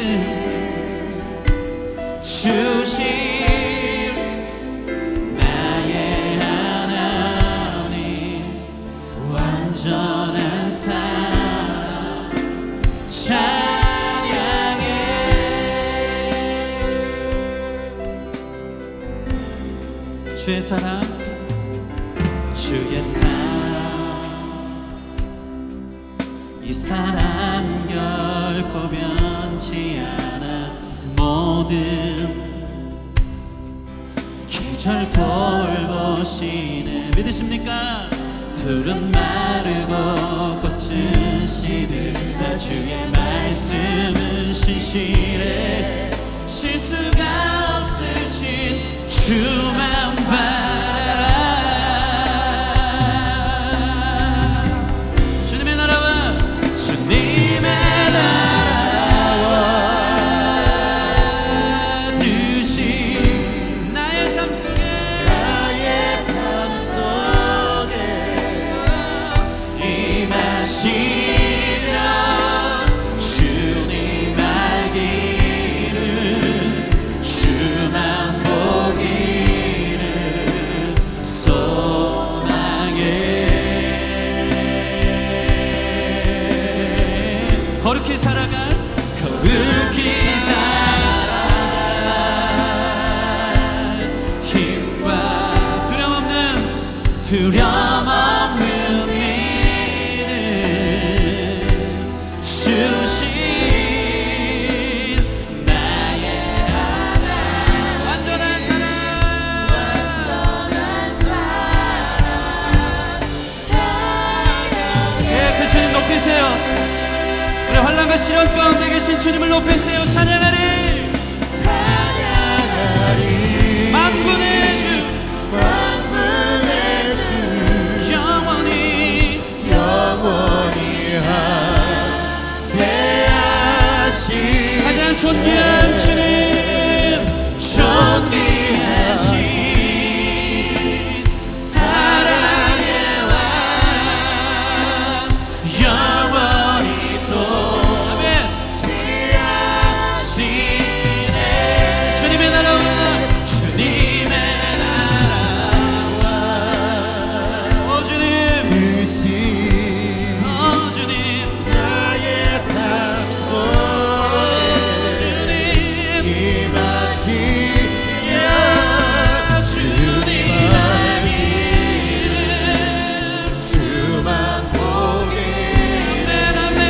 주신 주의 사랑, 주의 사랑, 이 사랑 결코 변치 않아. 모든 계절 돌보시네. 믿으십니까? 푸른 마르고 꽃은 시들다. 주의 말씀은 신실해. 실수가 없으신 주만 바라라. 주님의 나라와 주님의 나라와 뜻이 나의 삶 속에 임하시면 주님 알기를 주만 보기를 소망해. 거룩히 살아갈 힘과 두려움 없는 믿음 주신 나의 하나님. 완전한 사랑, 예, 그 주님 높이세요. 우리 환난과 시련 가운데 계신 주님을 높이세요. 찬양하리. 만군의 주, 영원히 함께하시. 가장 존귀한 주님, 존귀하신 사랑의 왕, 영원히 또 지하시네. 주님의 나라와 주님의 나라와 오 주님 뜻이 오 주님 나의 삶 속에 주님 임하시며 주님 알기를 주만 보기를 아멘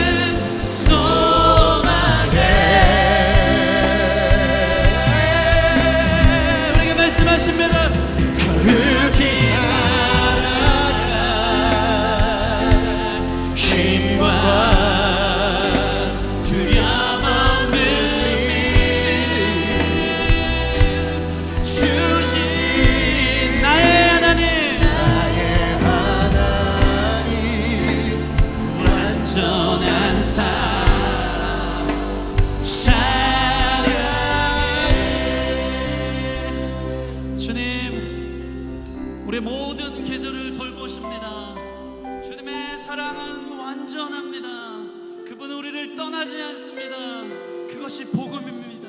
소망해. 우리에게 말씀하십니다. 거룩히 살아갈 힘과 두려움 없는 믿음 주신 나의 하나님, 완전한 사랑 찬양해. 주님, 우리의 모든 계절을 돌보십니다. 주님의 사랑은 완전합니다. 그분은 우리를 떠나지 않습니다. 그것이 복음입니다.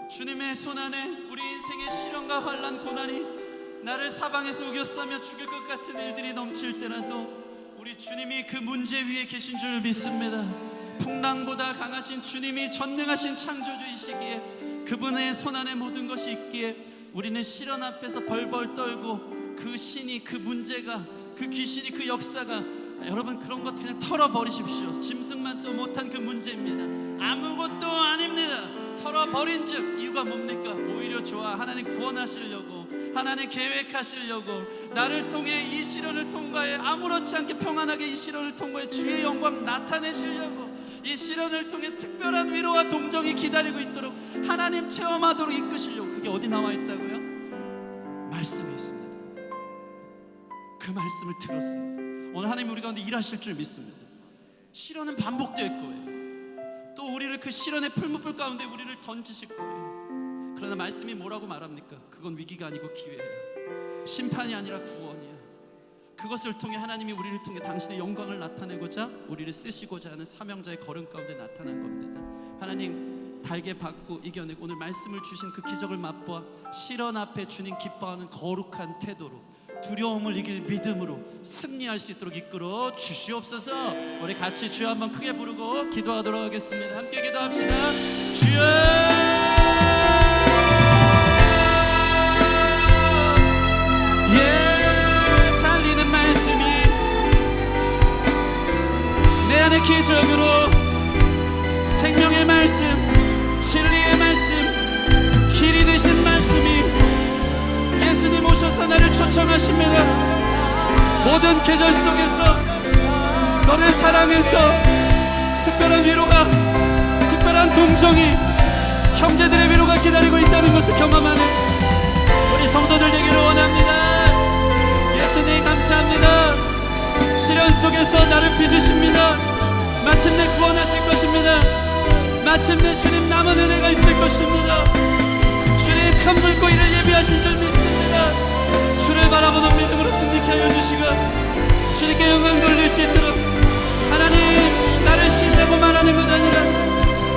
주님의 손안에 우리 인생의 시련과 환난 고난이 나를 사방에서 우겨싸며 죽일 것 같은 일들이 넘칠 때라도 우리 주님이 그 문제 위에 계신 줄 믿습니다. 풍랑보다 강하신 주님이 전능하신 창조주이시기에 그분의 손안에 모든 것이 있기에 우리는 시련 앞에서 벌벌 떨고 그 신이, 그 문제가, 그 귀신이, 그 역사가, 여러분 그런 것 그냥 털어버리십시오. 짐승만도 못한 그 문제입니다. 아무것도 아닙니다. 털어버린 즉 이유가 뭡니까? 오히려 좋아. 하나님 구원하시려고, 하나님 계획하시려고, 나를 통해 이 시련을 통과해 아무렇지 않게 평안하게 이 시련을 통과해 주의 영광 나타내시려고, 이 시련을 통해 특별한 위로와 동정이 기다리고 있도록 하나님 체험하도록 이끄시려고. 그게 어디 나와 있다고요? 말씀에 있습니다. 그 말씀을 들었어요. 오늘 하나님 우리 가운데 일하실 줄 믿습니다. 시련은 반복될 거예요. 또 우리를 그 시련의 풀무불 가운데 우리를 던지실 거예요. 그러나 말씀이 뭐라고 말합니까? 그건 위기가 아니고 기회예요. 심판이 아니라 구원이야. 그것을 통해 하나님이 우리를 통해 당신의 영광을 나타내고자 우리를 쓰시고자 하는 사명자의 걸음 가운데 나타난 겁니다. 하나님 달게 받고 이겨내고 오늘 말씀을 주신 그 기적을 맛보아 시련 앞에 주님 기뻐하는 거룩한 태도로, 두려움을 이길 믿음으로 승리할 수 있도록 이끌어 주시옵소서. 우리 같이 주여 한번 크게 부르고 기도하도록 하겠습니다. 함께 기도합시다. 주여 하나님의 기적으로 생명의 말씀, 진리의 말씀, 길이 되신 말씀이 예수님 오셔서 나를 초청하십니다. 모든 계절 속에서 너를 사랑해서 특별한 위로가, 특별한 동정이, 형제들의 위로가 기다리고 있다는 것을 경험하는 우리 성도들 되기를 원합니다. 예수님 감사합니다. 시련 속에서 나를 빚으십니다. 마침내 구원하실 것입니다. 마침내 주님 남은 은혜가 있을 것입니다. 주님 큰 물고기를 예비하신 줄 믿습니다. 주를 바라보는 믿음으로 승리케 하여 주시고 주님께 영광 돌릴 수 있도록, 하나님 나를 신뢰고 말하는 것 아니라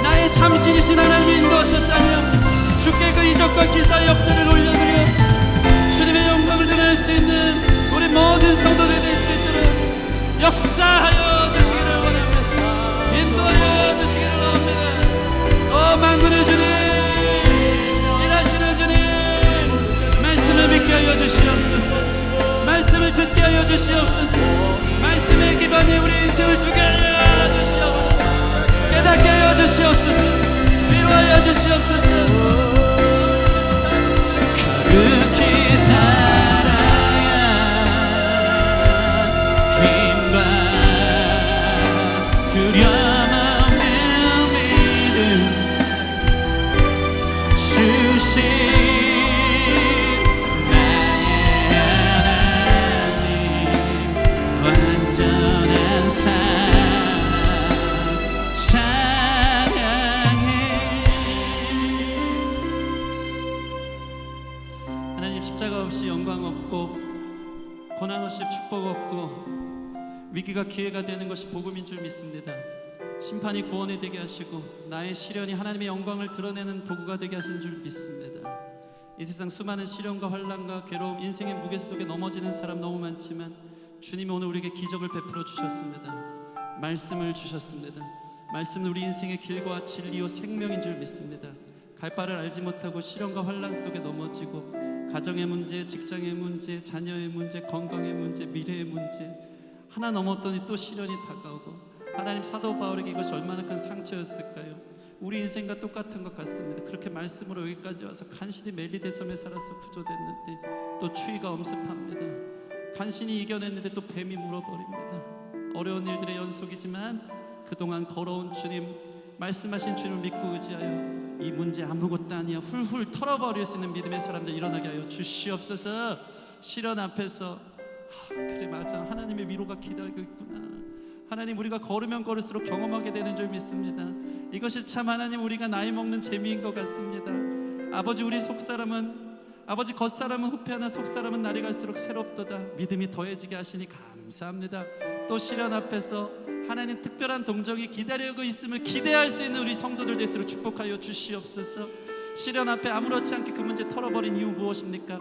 나의 참신이신 하나님이 인도하셨다면 주께 그 이적과 기사의 역사를 올려드려 주님의 영광을 드러낼 수 있는 우리 모든 성도들이 될 수 있도록 역사하여 주시기를 원합니다. 인도하여 주시기를 원합니다. 만군의 주님, 일하시는 주님, 말씀을 믿게 하여 주시옵소서. 말씀을 듣게 하여 주시옵소서. 말씀의 기반에 우리 인생을 두게 하여 주시옵소서. 깨닫게 하여 주시옵소서. 위로하여 주시옵소서. 거룩히 살아야 힘과 두려움 없는 믿음 주신 나의 하나님, 완전한 사랑 찬양해. 하나님, 십자가 없이 영광 없고 고난 없이 축복 없고 위기가 기회가 되는 것이 복음인 줄 믿습니다. 심판이 구원이 되게 하시고 나의 시련이 하나님의 영광을 드러내는 도구가 되게 하시는 줄 믿습니다. 이 세상 수많은 시련과 환난과 괴로움, 인생의 무게 속에 넘어지는 사람 너무 많지만 주님이 오늘 우리에게 기적을 베풀어 주셨습니다. 말씀을 주셨습니다. 말씀은 우리 인생의 길과 진리요 생명인 줄 믿습니다. 갈 바를 알지 못하고 시련과 환난 속에 넘어지고 가정의 문제, 직장의 문제, 자녀의 문제, 건강의 문제, 미래의 문제 하나 넘었더니 또 시련이 다가오고, 하나님, 사도 바울에게 이것이 얼마나 큰 상처였을까요? 우리 인생과 똑같은 것 같습니다. 그렇게 말씀으로 여기까지 와서 간신히 멜리데 섬에 살아서 구조됐는데 또 추위가 엄습합니다. 간신히 이겨냈는데 또 뱀이 물어버립니다. 어려운 일들의 연속이지만 그동안 걸어온 주님, 말씀하신 주님을 믿고 의지하여 이 문제 아무것도 아니야 훌훌 털어버릴 수 있는 믿음의 사람들 일어나게 하여 주시옵소서. 시련 앞에서 그래 맞아, 하나님의 위로가 기다리고 있구나. 하나님, 우리가 걸으면 걸을수록 경험하게 되는 줄 믿습니다. 이것이 참 하나님, 우리가 나이 먹는 재미인 것 같습니다. 아버지, 우리 속사람은, 아버지 겉사람은 후패하나 속사람은 날이 갈수록 새롭도다. 믿음이 더해지게 하시니 감사합니다. 또 시련 앞에서 하나님 특별한 동정이 기다리고 있음을 기대할 수 있는 우리 성도들 되도록 축복하여 주시옵소서. 시련 앞에 아무렇지 않게 그 문제 털어버린 이유 무엇입니까?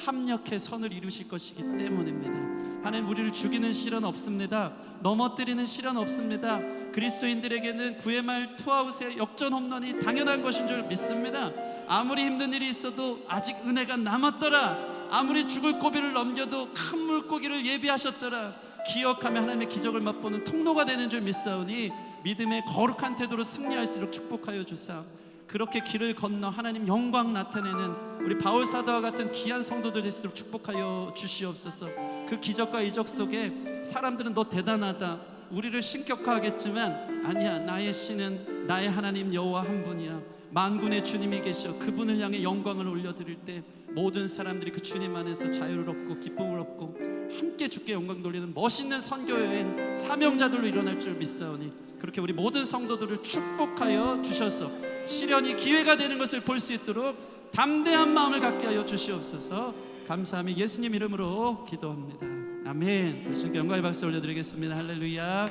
합력해 선을 이루실 것이기 때문입니다. 하나님, 우리를 죽이는 시련 없습니다. 넘어뜨리는 시련 없습니다. 그리스도인들에게는 9회 말 투아웃의 역전 홈런이 당연한 것인 줄 믿습니다. 아무리 힘든 일이 있어도 아직 은혜가 남았더라. 아무리 죽을 고비를 넘겨도 큰 물고기를 예비하셨더라. 기억하며 하나님의 기적을 맛보는 통로가 되는 줄 믿사오니 믿음의 거룩한 태도로 승리할수록 축복하여 주사, 그렇게 길을 건너 하나님 영광 나타내는 우리 바울 사도와 같은 귀한 성도들 되시도록 축복하여 주시옵소서. 그 기적과 이적 속에 사람들은 너 대단하다, 우리를 신격화하겠지만 아니야, 나의 신은 나의 하나님 여호와 한 분이야. 만군의 주님이 계셔. 그분을 향해 영광을 올려드릴 때 모든 사람들이 그 주님 안에서 자유를 얻고 기쁨을 얻고 함께 주께 영광 돌리는 멋있는 선교여행 사명자들로 일어날 줄 믿사오니, 그렇게 우리 모든 성도들을 축복하여 주셔서 시련이 기회가 되는 것을 볼 수 있도록 담대한 마음을 갖게 하여 주시옵소서. 감사하며 예수님 이름으로 기도합니다. 아멘. 주님께 영광의 박수 올려드리겠습니다. 할렐루야.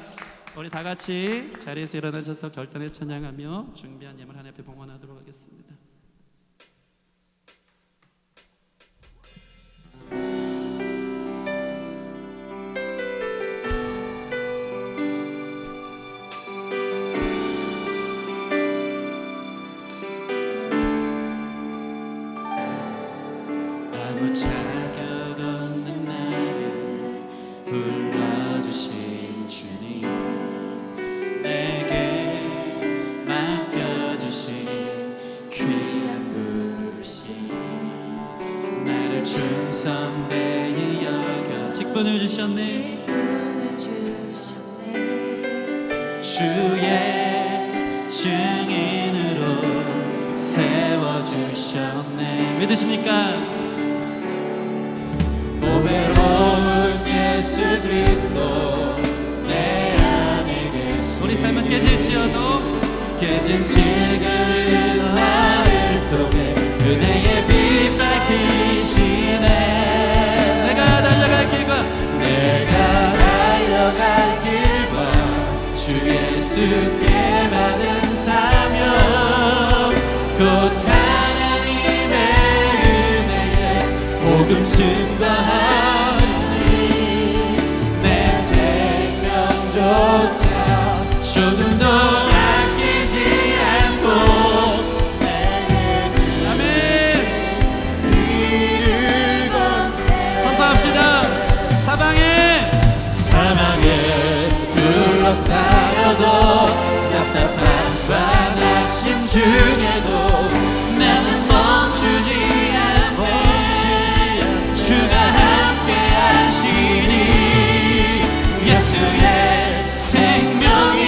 우리 다 같이 자리에서 일어나셔서 결단에 찬양하며 준비한 예물 하나님 앞에 봉헌하도록 하겠습니다. 아무 자격 없는 나를 불러주신 주님, 직분을 주셨네. 주의 증인으로 세워주셨네. 믿으십니까? 보배로운 예수 그리스도 내 안에 계시. 우리 삶은 깨질지어도 깨진 질그릇 나를 통해 은혜의 빛 밝히시네. 내가 달려갈 길과 주 예수께 받은 사명 곧 하나님의 은혜에 복음 증거하니 내 생명조차 조금도 아끼지 않고 내게 주신 아멘. 길을 걷네. 선포합시다. 사방에 둘러싸여도 답답한 바다심 중에도 나는 멈추지 않네. 주가 함께 하시니 예수의 생명이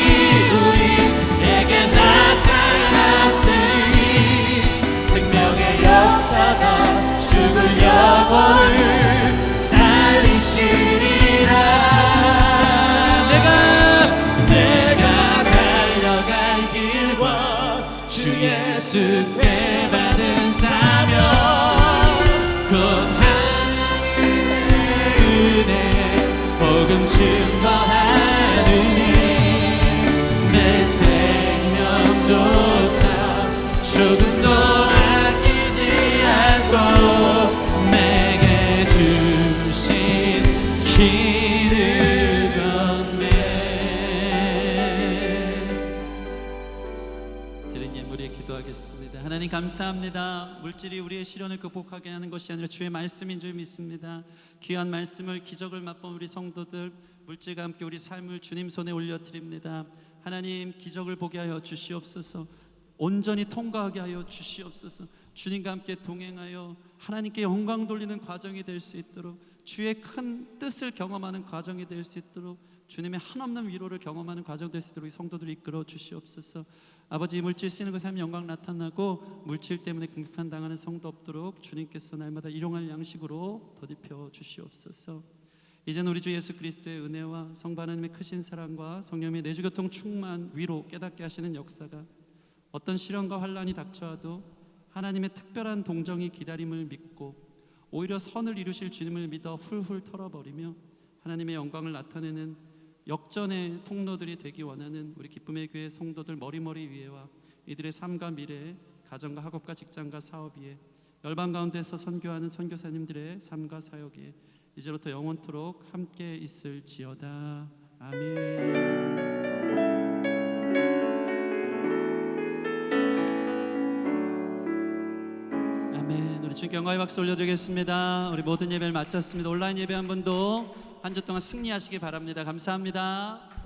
우리에게 나타났으니 생명의 역사가 죽을 영혼을 살리시리라. 예수께 받은 사명 곧 하나님의 은혜에 복음 증거하느니 내 생명조차 조금도 아끼지 않고 내게 주신 길을 걷네. 기도하겠습니다. 하나님 감사합니다. 물질이 우리의 시련을 극복하게 하는 것이 아니라 주의 말씀인 줄 믿습니다. 귀한 말씀을 기적을 맛본 우리 성도들 물질과 함께 우리 삶을 주님 손에 올려드립니다. 하나님 기적을 보게 하여 주시옵소서. 온전히 통과하게 하여 주시옵소서. 주님과 함께 동행하여 하나님께 영광 돌리는 과정이 될 수 있도록 주의 큰 뜻을 경험하는 과정이 될 수 있도록 주님의 한없는 위로를 경험하는 과정 될 수 있도록 성도들을 이끌어 주시옵소서. 아버지 물질 쓰는 그 삶의 영광 나타나고 물질 때문에 궁핍한 당하는 성도 없도록 주님께서 날마다 일용할 양식으로 덧입혀 주시옵소서. 이제는 우리 주 예수 그리스도의 은혜와 성부 하나님의 크신 사랑과 성령의 내주교통 충만 위로 깨닫게 하시는 역사가 어떤 시련과 환난이 닥쳐와도 하나님의 특별한 동정이 기다림을 믿고 오히려 선을 이루실 주님을 믿어 훌훌 털어버리며 하나님의 영광을 나타내는 역전의 통로들이 되기 원하는 우리 기쁨의 교회 성도들 머리머리 위에와 이들의 삶과 미래, 가정과 학업과 직장과 사업 위에 열방 가운데서 선교하는 선교사님들의 삶과 사역에 이제부터 영원토록 함께 있을지어다. 아멘. 아멘. 우리 주님께 영광의 박수 올려드리겠습니다. 우리 모든 예배를 마쳤습니다. 온라인 예배 한 분도 한 주 동안 승리하시기 바랍니다. 감사합니다.